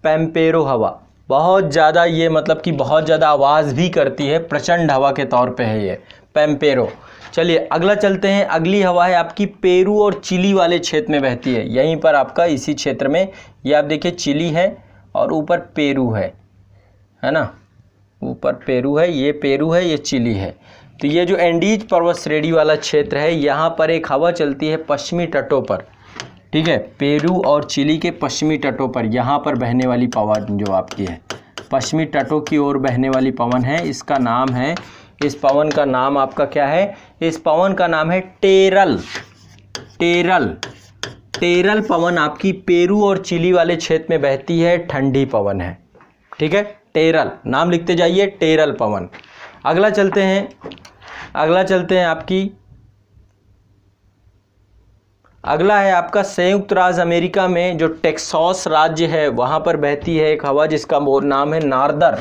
पैम्पेरो हवा बहुत ज़्यादा, ये मतलब कि बहुत ज़्यादा आवाज़ भी करती है, प्रचंड हवा के तौर पे है ये पैम्पेरो। चलिए अगला चलते हैं। अगली हवा है आपकी पेरू और चिली वाले क्षेत्र में बहती है, यहीं पर आपका इसी क्षेत्र में, ये आप देखिए चिली है और ऊपर पेरू है ना, ऊपर पेरू है, ये पेरू है, ये चिली है। तो ये जो एंडीज पर्वत श्रेणी वाला क्षेत्र है, यहाँ पर एक हवा चलती है पश्चिमी तटों पर। ठीक है, पेरू और चिली के पश्चिमी तटों पर यहाँ पर बहने वाली पवन जो आपकी है, पश्चिमी तटों की ओर बहने वाली पवन है, इसका नाम है, इस पवन का नाम आपका क्या है? इस पवन का नाम है टेरल। टेरल, टेरल पवन आपकी पेरू और चिली वाले क्षेत्र में बहती है, ठंडी पवन है। ठीक है, टेरल नाम लिखते जाइए, टेरल पवन। अगला चलते हैं, अगला चलते हैं आपकी, अगला है आपका संयुक्त राज्य अमेरिका में जो टेक्सास राज्य है वहाँ पर बहती है एक हवा जिसका नाम है नार्दर।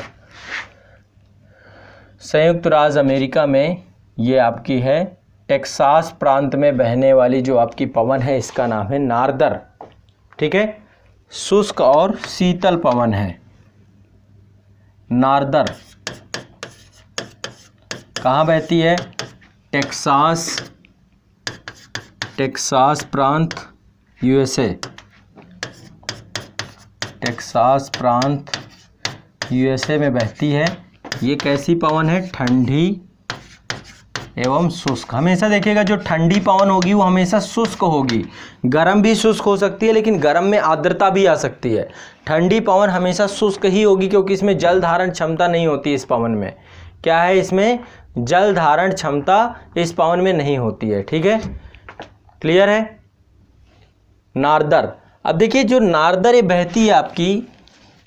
संयुक्त राज्य अमेरिका में ये आपकी है टेक्सास प्रांत में बहने वाली जो आपकी पवन है, इसका नाम है नार्दर। ठीक है, शुष्क और शीतल पवन है नार्दर। कहाँ बहती है? टेक्सास, टेक्सास प्रांत, यूएसए, टेक्सास प्रांत यूएसए में बहती है। ये कैसी पवन है? ठंडी एवं शुष्क। हमेशा देखिएगा जो ठंडी पवन होगी वो हमेशा शुष्क होगी, गर्म भी शुष्क हो सकती है लेकिन गर्म में आर्द्रता भी आ सकती है। ठंडी पवन हमेशा शुष्क ही होगी क्योंकि इसमें जल धारण क्षमता नहीं होती। इस पवन में क्या है? इसमें जल धारण क्षमता इस पवन में नहीं होती है। ठीक है, क्लियर है? नार्दर। अब देखिए जो नार्दर ये बहती है आपकी,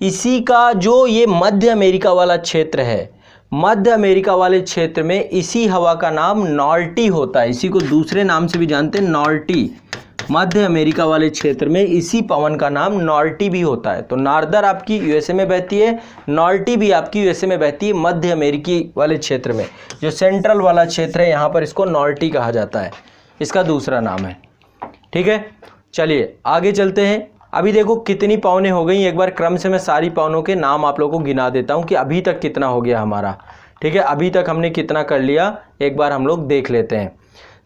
इसी का जो ये मध्य अमेरिका वाला क्षेत्र है, मध्य अमेरिका वाले क्षेत्र में इसी हवा का नाम नॉल्टी होता है, इसी को दूसरे नाम से भी जानते हैं नॉल्टी। मध्य अमेरिका वाले क्षेत्र में इसी पवन का नाम नॉल्टी भी होता है। तो नार्दर आपकी यूएसए में बहती है, नॉल्टी भी आपकी यूएसए में बहती है, मध्य अमेरिकी वाले क्षेत्र में। जो सेंट्रल वाला क्षेत्र है यहाँ पर इसको नॉल्टी कहा जाता है, इसका दूसरा नाम है। ठीक है, चलिए आगे चलते हैं। अभी देखो कितनी पवनें हो गई, एक बार क्रम से मैं सारी पवनों के नाम आप लोगों को गिना देता हूँ कि अभी तक कितना हो गया हमारा। ठीक है, अभी तक हमने कितना कर लिया एक बार हम लोग देख लेते हैं।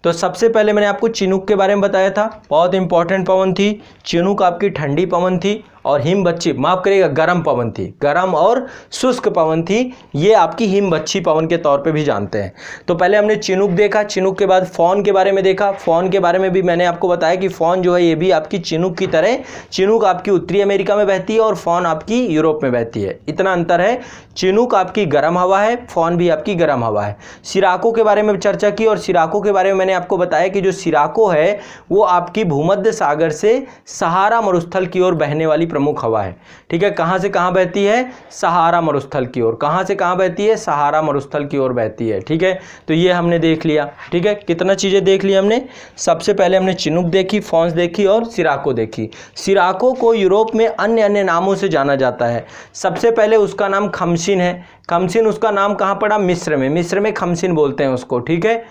तो सबसे पहले मैंने आपको चिनूक के बारे में बताया था, बहुत इंपॉर्टेंट पवन थी चिनूक, आपकी ठंडी पवन थी और हिमबच्ची, माफ करिएगा गर्म पवन थी, गर्म और शुष्क पवन थी। ये आपकी हिमबच्ची पवन के तौर पे भी जानते हैं। तो पहले हमने चिनूक देखा, चिनूक के बाद फॉन के बारे में देखा। फॉन के बारे में भी मैंने आपको बताया कि फॉन जो है ये भी आपकी चिनूक की तरह, चिनूक आपकी उत्तरी अमेरिका में बहती है और फॉन आपकी यूरोप में बहती है, इतना अंतर है। चिनूक आपकी गर्म हवा है, फॉन भी आपकी गर्म हवा है। सिराको के बारे में चर्चा की और सिराको के बारे में मैंने आपको बताया कि जो सिराको है वो आपकी भूमध्य सागर से सहारा मरुस्थल की ओर बहने वाली प्रमुख हवा है। ठीक है, कहां से कहां बहती है? सहारा मरुस्थल की ओर। कहां से कहां बहती है? सहारा मरुस्थल की ओर बहती है। ठीक है, तो ये हमने देख लिया। ठीक है, कितना चीजें देख ली हमने। सबसे पहले हमने चिनूक देखी, फॉन्स देखी और सिराको देखी। सिराको को यूरोप में अन्य अन्य नामों से जाना जाता है। सबसे पहले उसका नाम खमसिन है। खमसिन उसका नाम कहां पड़ा? मिस्र में। मिस्र में खमसिन बोलते हैं उसको। ठीक है,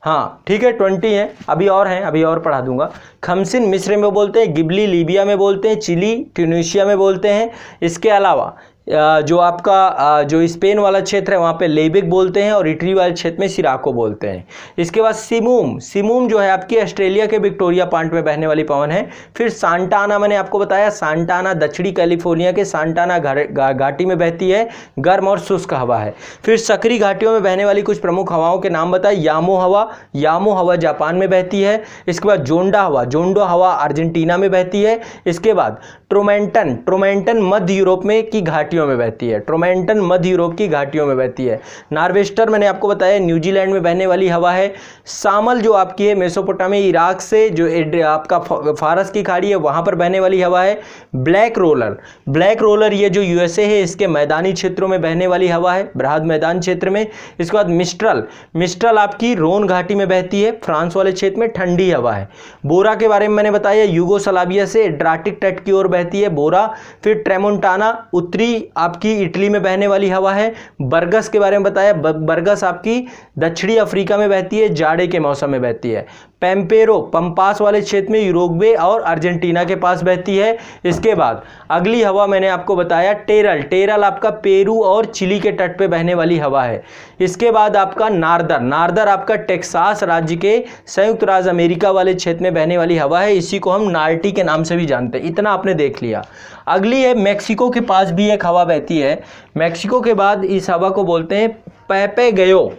हाँ ठीक है, 20 है, अभी और हैं, अभी और पढ़ा दूंगा। खमसिन मिस्र में बोलते हैं, गिबली लीबिया में बोलते हैं, चिली ट्यूनीशिया में बोलते हैं। इसके अलावा जो आपका जो स्पेन वाला क्षेत्र है वहाँ पे लेबिक बोलते हैं, और इटली वाले क्षेत्र में सिराको बोलते हैं। इसके बाद सिमूम, सिमूम जो है आपकी ऑस्ट्रेलिया के विक्टोरिया पॉइंट में बहने वाली पवन है। फिर सांटाना, मैंने आपको बताया सांटाना दक्षिणी कैलिफोर्निया के सांटाना घाटी में बहती है, गर्म और शुष्क हवा है। फिर सकरी घाटियों में बहने वाली कुछ प्रमुख हवाओं के नाम बताए। यामो हवा, यामो हवा जापान में बहती है। इसके बाद जोंडा हवा, जोंडो हवा अर्जेंटीना में बहती है। इसके बाद ट्रोमेंटन, ट्रोमेंटन मध्य यूरोप में की घाटियों में बहती है, ट्रोमेंटन मध्य यूरोप की घाटियों में बहती है। नॉर्वेस्टर मैंने आपको बताया न्यूजीलैंड में बहने वाली हवा है। सामल जो आपकी है मेसोपोटामिया इराक से जो आपका फारस की खाड़ी है वहां पर बहने वाली हवा है। ब्लैक रोलर, ब्लैक रोलर ये जो यूएसए है इसके मैदानी क्षेत्रों में बहने वाली हवा है, बृहद मैदान क्षेत्र में। इसके बाद मिस्ट्रल, मिस्ट्रल आपकी रोन घाटी में बहती है, फ्रांस वाले क्षेत्र में ठंडी हवा है। बोरा के बारे में मैंने बताया यूगोस्लाविया से एड्रियाटिक तट की ओर बहती है बोरा। फिर ट्रेमोंटाना उत्तरी आपकी इटली में बहने वाली हवा है। बरगस के बारे में बताया, बरगस आपकी दक्षिणी अफ्रीका में बहती है, जाड़े के मौसम में बहती है। पेम्पेरो पंपास वाले क्षेत्र में यूरुग्वे और अर्जेंटीना के पास बहती है। इसके बाद अगली हवा मैंने आपको बताया टेरल, टेरल आपका पेरू और चिली के तट पे बहने वाली हवा है। इसके बाद आपका नार्दर, नार्दर आपका टेक्सास राज्य के संयुक्त राज्य अमेरिका वाले क्षेत्र में बहने वाली हवा है, इसी को हम नार्टी के नाम से भी जानते हैं। इतना आपने देख लिया। अगली है मैक्सिको के पास भी एक हवा बहती है। मैक्सिको के बाद इस हवा को बोलते हैं पैपेगयो,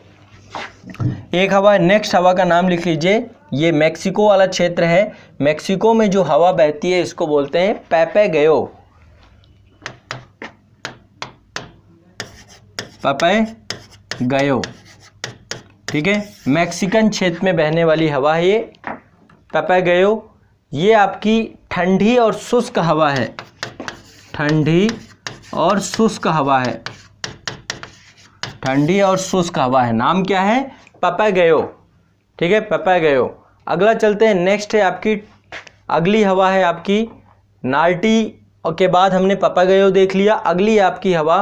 एक हवा है। नेक्स्ट हवा का नाम लिख लीजिए, ये मैक्सिको वाला क्षेत्र है, मैक्सिको में जो हवा बहती है इसको बोलते हैं पैपेगयो, पैपेगयो, ठीक है। मैक्सिकन क्षेत्र में बहने वाली हवा है ये पैपेगयो। ये आपकी ठंडी और शुष्क हवा है, ठंडी और शुष्क हवा है, ठंडी और शुष्क हवा है। नाम क्या है? पैपेगयो, ठीक है, पैपेगयो। अगला चलते हैं, नेक्स्ट है आपकी अगली हवा है आपकी नार्टी के बाद हमने पैपेगयो देख लिया। अगली है आपकी हवा,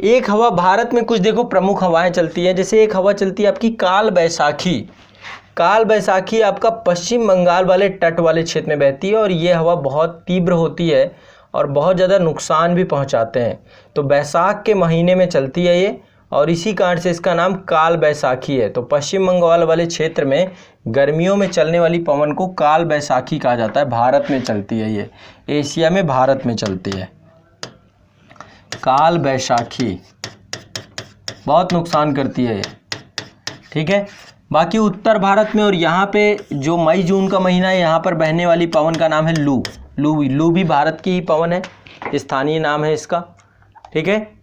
एक हवा भारत में कुछ देखो प्रमुख हवाएं चलती हैं, जैसे एक हवा चलती है आपकी काल बैसाखी। काल बैसाखी आपका पश्चिम बंगाल वाले तट वाले क्षेत्र में बहती है और ये हवा बहुत तीव्र होती है और बहुत ज़्यादा नुकसान भी पहुंचाते हैं। तो बैसाख के महीने में चलती है ये और इसी कारण से इसका नाम काल बैसाखी है। तो पश्चिम बंगाल वाले क्षेत्र में गर्मियों में चलने वाली पवन को काल बैसाखी कहा जाता है। भारत में चलती है ये, एशिया में भारत में चलती है काल बैसाखी, बहुत नुकसान करती है ये, ठीक है। बाकी उत्तर भारत में और यहाँ पे जो मई जून का महीना है यहाँ पर बहने वाली पवन का नाम है लू। लू भी भारत की ही पवन है, स्थानीय नाम है इसका, ठीक है।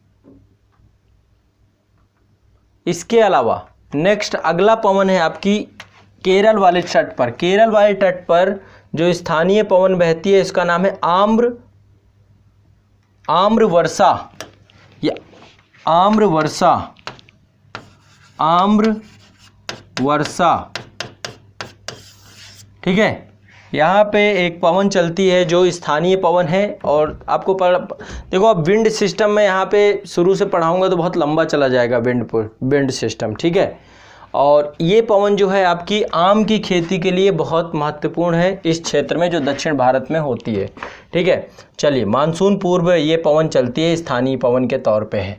इसके अलावा नेक्स्ट अगला पवन है आपकी केरल वाले तट पर। केरल वाले तट पर जो स्थानीय पवन बहती है इसका नाम है आम्रवर्षा या आम्रवर्षा, आम्रवर्षा, ठीक है। यहाँ पे एक पवन चलती है जो स्थानीय पवन है और आपको देखो अब विंड सिस्टम में यहाँ पे शुरू से पढ़ाऊंगा तो बहुत लंबा चला जाएगा विंड सिस्टम, ठीक है। और ये पवन जो है आपकी आम की खेती के लिए बहुत महत्वपूर्ण है इस क्षेत्र में जो दक्षिण भारत में होती है, ठीक है। चलिए, मानसून पूर्व ये पवन चलती है, स्थानीय पवन के तौर पे है।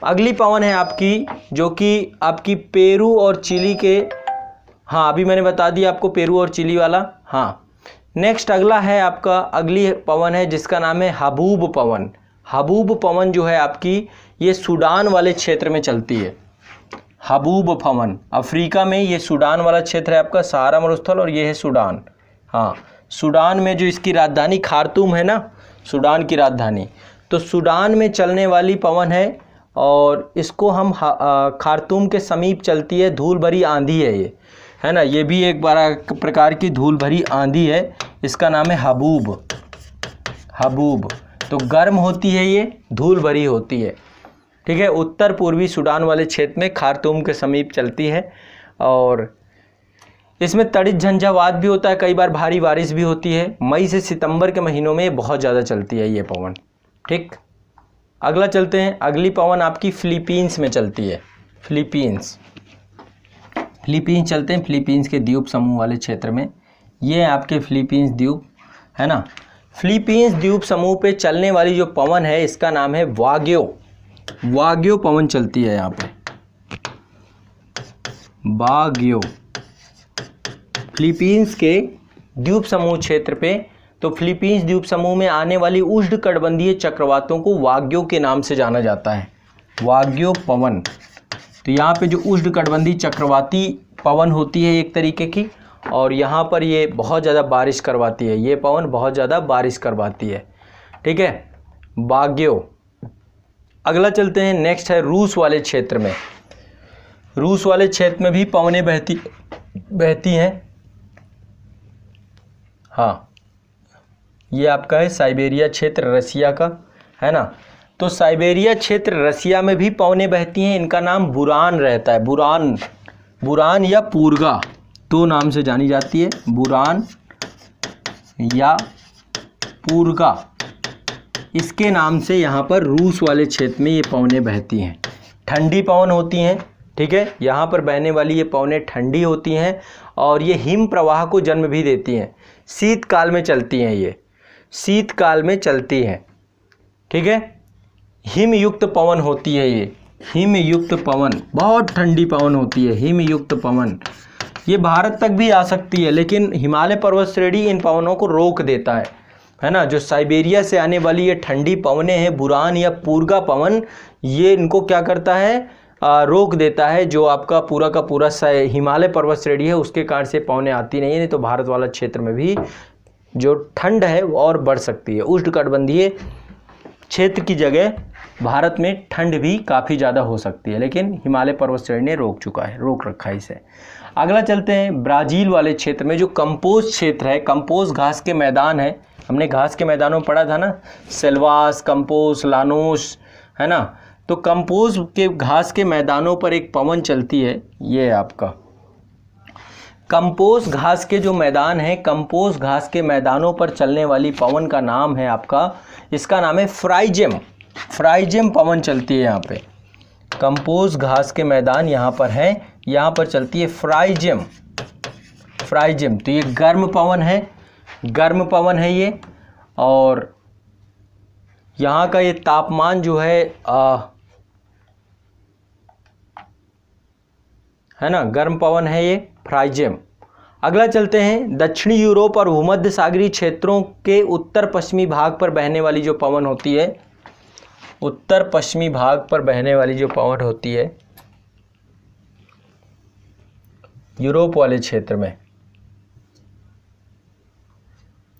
अगली पवन है आपकी जो कि आपकी पेरू और चिली के, हाँ अभी मैंने बता दिया आपको पेरू और चिली वाला, हाँ। नेक्स्ट अगला है आपका, अगली पवन है जिसका नाम है हबूब पवन। हबूब पवन जो है आपकी ये सूडान वाले क्षेत्र में चलती है। हबूब पवन अफ्रीका में, ये सूडान वाला क्षेत्र है आपका, सहारा मरुस्थल, और ये है सूडान। हाँ, सूडान में जो इसकी राजधानी खार्तूम है ना, सूडान की राजधानी, तो सूडान में चलने वाली पवन है और इसको हम खार्तूम के समीप चलती है। धूल भरी आंधी है ये, है ना, ये भी एक बड़ा प्रकार की धूल भरी आंधी है, इसका नाम है हबूब। हबूब तो गर्म होती है, ये धूल भरी होती है, ठीक है। उत्तर पूर्वी सूडान वाले क्षेत्र में खार्तूम के समीप चलती है और इसमें तड़ित झंझावात भी होता है, कई बार भारी बारिश भी होती है। मई से सितंबर के महीनों में बहुत ज़्यादा चलती है ये पवन, ठीक। अगला चलते हैं, अगली पवन आपकी फिलीपींस में चलती है। फिलीपींस चलते हैं, फिलीपींस के द्वीप समूह वाले क्षेत्र में, ये आपके फिलीपींस द्वीप है ना। फिलीपींस द्वीप समूह पे चलने वाली जो पवन है इसका नाम है वाग्यो। वाग्यो पवन चलती है यहाँ पे, वाग्यो। फिलीपींस के द्वीप समूह क्षेत्र पे, तो फिलीपींस द्वीप समूह में आने वाली उष्णकटिबंधीय चक्रवातों को वाग्यो के नाम से जाना जाता है, वाग्यो पवन। तो यहाँ पे जो उष्णकटिबंधीय चक्रवाती पवन होती है एक तरीके की, और यहाँ पर ये बहुत ज़्यादा बारिश करवाती है, ये पवन बहुत ज़्यादा बारिश करवाती है, ठीक है, वाग्यो। अगला चलते हैं, नेक्स्ट है रूस वाले क्षेत्र में। रूस वाले क्षेत्र में भी पवनें बहती हैं। हाँ, ये आपका है साइबेरिया क्षेत्र रसिया का, है ना। तो साइबेरिया क्षेत्र रसिया में भी पवनें बहती हैं, इनका नाम बुरान रहता है, बुरान, बुरान या पूर्गा, दो नाम से जानी जाती है, बुरान या पूर्गा, इसके नाम से यहाँ पर रूस वाले क्षेत्र में ये पवनें बहती हैं। ठंडी पवन होती हैं, ठीक है, यहाँ पर बहने वाली ये पवनें ठंडी होती हैं और ये हिम प्रवाह को जन्म भी देती हैं। शीतकाल में चलती हैं, ये शीतकाल में चलती हैं, ठीक है। हिमयुक्त पवन होती है ये, हिमयुक्त पवन, बहुत ठंडी पवन होती है, हिमयुक्त पवन। ये भारत तक भी आ सकती है, लेकिन हिमालय पर्वत श्रेणी इन पवनों को रोक देता है ना। जो साइबेरिया से आने वाली ये ठंडी पवनें हैं, बुरान या पूर्गा पवन, ये इनको क्या करता है, रोक देता है। जो आपका पूरा का पूरा हिमालय पर्वत श्रेणी है उसके कारण से पवनें आती नहीं है, नहीं तो भारत वाला क्षेत्र में भी जो ठंड है वो और बढ़ सकती है। उष्णकटिबंधीय क्षेत्र की जगह भारत में ठंड भी काफ़ी ज़्यादा हो सकती है, लेकिन हिमालय पर्वत श्रेणी ने रोक रखा है इसे। अगला चलते हैं ब्राज़ील वाले क्षेत्र में, जो कंपोज क्षेत्र है, कंपोज घास के मैदान है। हमने घास के मैदानों में पढ़ा था ना, सेल्वास, कंपोज, लानोस, है ना। तो कंपोज के घास के मैदानों पर एक पवन चलती है, ये है आपका कंपोज घास के जो मैदान है, कंपोज घास के मैदानों पर चलने वाली पवन का नाम है आपका, इसका नाम है फ्राइजेम। फ्राइजेम पवन चलती है यहाँ पे, कंपोज घास के मैदान यहाँ पर है, यहाँ पर चलती है फ्राइजेम। फ्राइजेम तो ये गर्म पवन है, गर्म पवन है ये, और यहाँ का ये तापमान जो है ना, गर्म पवन है ये फ्राइजेम। अगला चलते हैं, दक्षिणी यूरोप और भूमध्य सागरीय क्षेत्रों के उत्तर पश्चिमी भाग पर बहने वाली जो पवन होती है, उत्तर पश्चिमी भाग पर बहने वाली जो पवन होती है यूरोप वाले क्षेत्र में,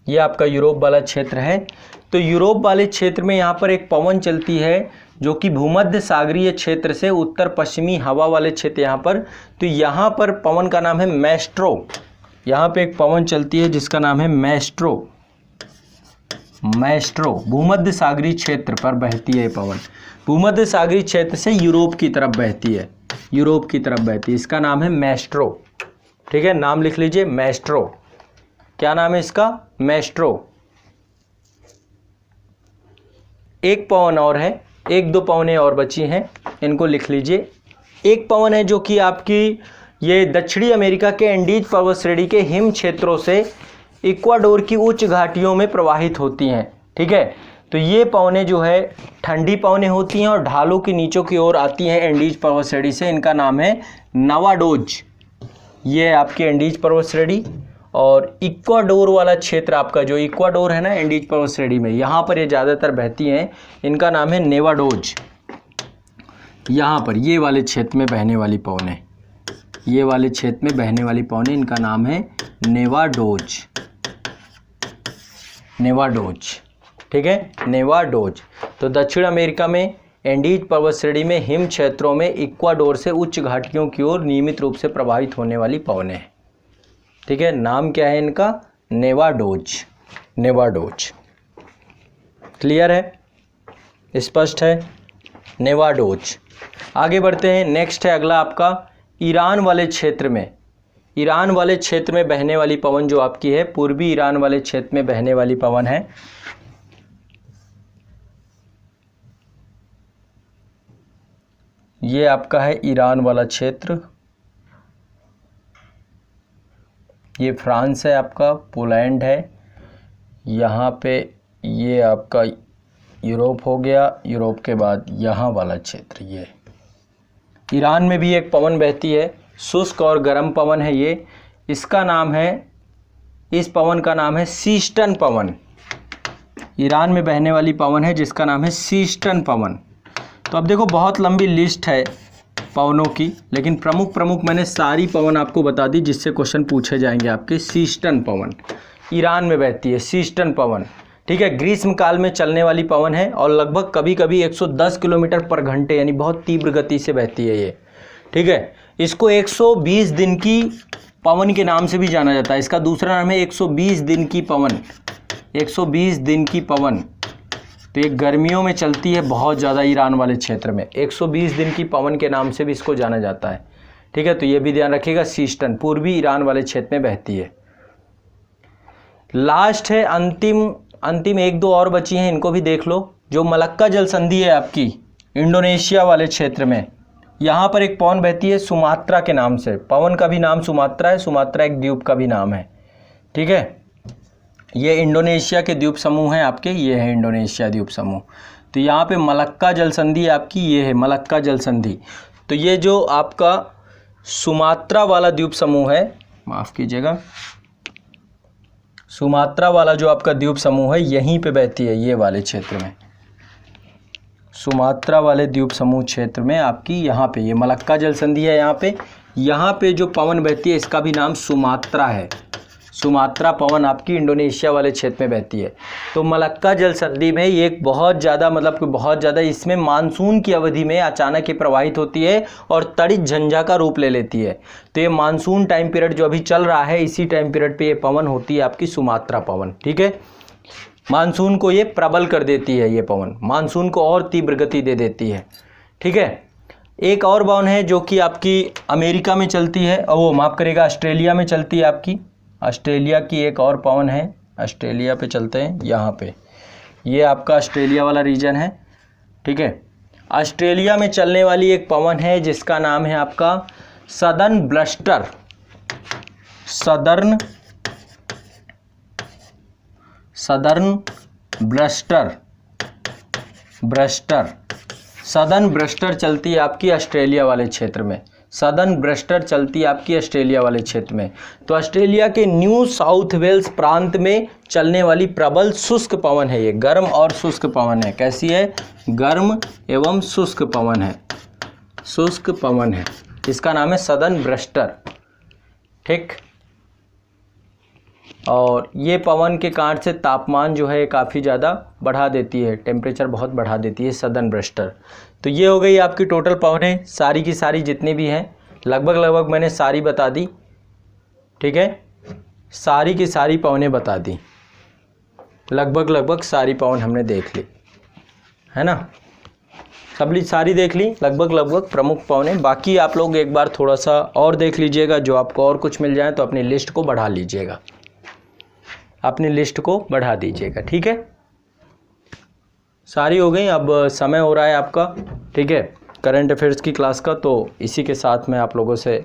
ये आपका यूरोप वाला क्षेत्र है। तो यूरोप वाले क्षेत्र में यहाँ पर एक पवन चलती है जो कि भूमध्य सागरीय क्षेत्र से उत्तर पश्चिमी हवा वाले क्षेत्र यहाँ पर, तो यहाँ पर पवन का नाम है मैस्ट्रो। यहाँ पे एक पवन चलती है जिसका नाम है मैस्ट्रो। मैस्ट्रो भूमध्य सागरीय क्षेत्र पर बहती है पवन, भूमध्य सागरीय क्षेत्र से यूरोप की तरफ बहती है, यूरोप की तरफ बहती है, इसका नाम है मैस्ट्रो, ठीक है, नाम लिख लीजिए मैस्ट्रो। क्या नाम है इसका, मैस्ट्रो। एक पवन और है, एक दो पवनें और बची हैं, इनको लिख लीजिए। एक पवन है जो कि आपकी ये दक्षिणी अमेरिका के एंडीज पर्वत श्रेणी के हिम क्षेत्रों से इक्वाडोर की उच्च घाटियों में प्रवाहित होती हैं, ठीक है। तो ये पवनें जो है ठंडी पवनें होती हैं और ढालों के नीचों की ओर आती हैं एंडीज पर्वत श्रेणी से, इनका नाम है नवाडोज। ये आपकी एंडीज पर्वत श्रेणी, और इक्वाडोर वाला क्षेत्र आपका, जो इक्वाडोर है ना एंडीज पर्वत श्रेणी में, यहाँ पर ये ज़्यादातर बहती हैं, इनका नाम है नेवाडोज। यहाँ पर ये वाले क्षेत्र में बहने वाली पवनें, ये वाले क्षेत्र में बहने वाली पवनें, इनका नाम है नेवाडोज। नेवाडोज, ठीक है, नेवाडोज। तो दक्षिण अमेरिका में एंडीज पर्वत श्रेणी में हिम क्षेत्रों में इक्वाडोर से उच्च घाटियों की ओर नियमित रूप से प्रवाहित होने वाली पवनें हैं, ठीक है। नाम क्या है इनका, नेवाडोज। नेवाडोज क्लियर है, स्पष्ट है, नेवाडोज। आगे बढ़ते हैं, नेक्स्ट है अगला आपका ईरान वाले क्षेत्र में। ईरान वाले क्षेत्र में बहने वाली पवन जो आपकी है, पूर्वी ईरान वाले क्षेत्र में बहने वाली पवन है, ये आपका है ईरान वाला क्षेत्र, ये फ्रांस है आपका, पोलैंड है, यहाँ पे ये आपका यूरोप हो गया, यूरोप के बाद यहाँ वाला क्षेत्र ये। ईरान में भी एक पवन बहती है, शुष्क और गर्म पवन है ये, इसका नाम है, इस पवन का नाम है सीस्टन पवन। ईरान में बहने वाली पवन है जिसका नाम है सीस्टन पवन। तो अब देखो बहुत लंबी लिस्ट है पवनों की, लेकिन प्रमुख प्रमुख मैंने सारी पवन आपको बता दी जिससे क्वेश्चन पूछे जाएंगे आपके। सीस्टन पवन ईरान में बहती है, सीस्टन पवन, ठीक है। ग्रीष्म काल में चलने वाली पवन है और लगभग कभी कभी 110 किलोमीटर पर घंटे यानी बहुत तीव्र गति से बहती है ये, ठीक है। इसको 120 दिन की पवन के नाम से भी जाना जाता है। इसका दूसरा नाम है 120 दिन की पवन, 120 दिन की पवन। तो ये गर्मियों में चलती है बहुत ज़्यादा ईरान वाले क्षेत्र में, 120 दिन की पवन के नाम से भी इसको जाना जाता है, ठीक है। तो ये भी ध्यान रखिएगा, सीस्टन पूर्वी ईरान वाले क्षेत्र में बहती है। लास्ट है अंतिम एक दो और बची हैं, इनको भी देख लो। जो मलक्का जल संधि है आपकी इंडोनेशिया वाले क्षेत्र में, यहाँ पर एक पवन बहती है सुमात्रा के नाम से। पवन का भी नाम सुमात्रा है, सुमात्रा एक द्वीप का भी नाम है, ठीक है। ये इंडोनेशिया के द्वीप समूह हैं आपके, ये है इंडोनेशिया द्वीप समूह। तो यहाँ पे मलक्का जल संधि आपकी ये है, मलक्का जल संधि। तो ये जो आपका सुमात्रा वाला द्वीप समूह है, माफ़ कीजिएगा, सुमात्रा वाला जो आपका द्वीप समूह है यहीं पे बहती है, ये वाले क्षेत्र में, सुमात्रा वाले द्वीप समूह क्षेत्र में आपकी यहाँ पे ये मलक्का जल संधि है। यहाँ पे जो पवन बहती है इसका भी नाम सुमात्रा है। सुमात्रा पवन आपकी इंडोनेशिया वाले क्षेत्र में बहती है। तो मलक्का जल संधि में ये एक बहुत ज़्यादा, मतलब कि बहुत ज़्यादा, इसमें मानसून की अवधि में अचानक ये प्रवाहित होती है और तड़ित झंझा का रूप ले लेती है। तो ये मानसून टाइम पीरियड जो अभी चल रहा है, इसी टाइम पीरियड पे ये पवन होती है आपकी सुमात्रा पवन, ठीक है। मानसून को ये प्रबल कर देती है, ये पवन मानसून को और तीव्र गति दे देती है, ठीक है। एक और पवन है जो कि आपकी अमेरिका में चलती है, वो माफ़ करेगा ऑस्ट्रेलिया में चलती है आपकी। ऑस्ट्रेलिया की एक और पवन है, ऑस्ट्रेलिया पे चलते हैं। यहाँ पे ये आपका ऑस्ट्रेलिया वाला रीजन है, ठीक है। ऑस्ट्रेलिया में चलने वाली एक पवन है जिसका नाम है आपका सदर्न ब्लस्टर, सदर्न ब्रस्टर चलती है आपकी ऑस्ट्रेलिया वाले क्षेत्र में। सदर्न ब्रस्टर चलती है आपकी ऑस्ट्रेलिया वाले क्षेत्र में। तो ऑस्ट्रेलिया के न्यू साउथ वेल्स प्रांत में चलने वाली प्रबल शुष्क पवन है ये, गर्म और शुष्क पवन है। कैसी है? गर्म एवं शुष्क पवन है, शुष्क पवन है। इसका नाम है सदर्न ब्रस्टर, ठीक। और ये पवन के कारण से तापमान जो है काफ़ी ज़्यादा बढ़ा देती है, टेम्परेचर बहुत बढ़ा देती है सदर्न ब्रस्टर। तो ये हो गई आपकी टोटल पवनें, सारी की सारी जितनी भी हैं, लगभग मैंने सारी बता दी, ठीक है। सारी की सारी पवनें बता दी, लगभग सारी पवन हमने देख ली, है ना। सारी देख ली लगभग प्रमुख पवनें। बाकी आप लोग एक बार थोड़ा सा और देख लीजिएगा, जो आपको और कुछ मिल जाए तो अपनी लिस्ट को बढ़ा लीजिएगा, अपनी लिस्ट को बढ़ा दीजिएगा, ठीक है। सारी हो गई। अब समय हो रहा है आपका, ठीक है, करंट अफेयर्स की क्लास का। तो इसी के साथ मैं आप लोगों से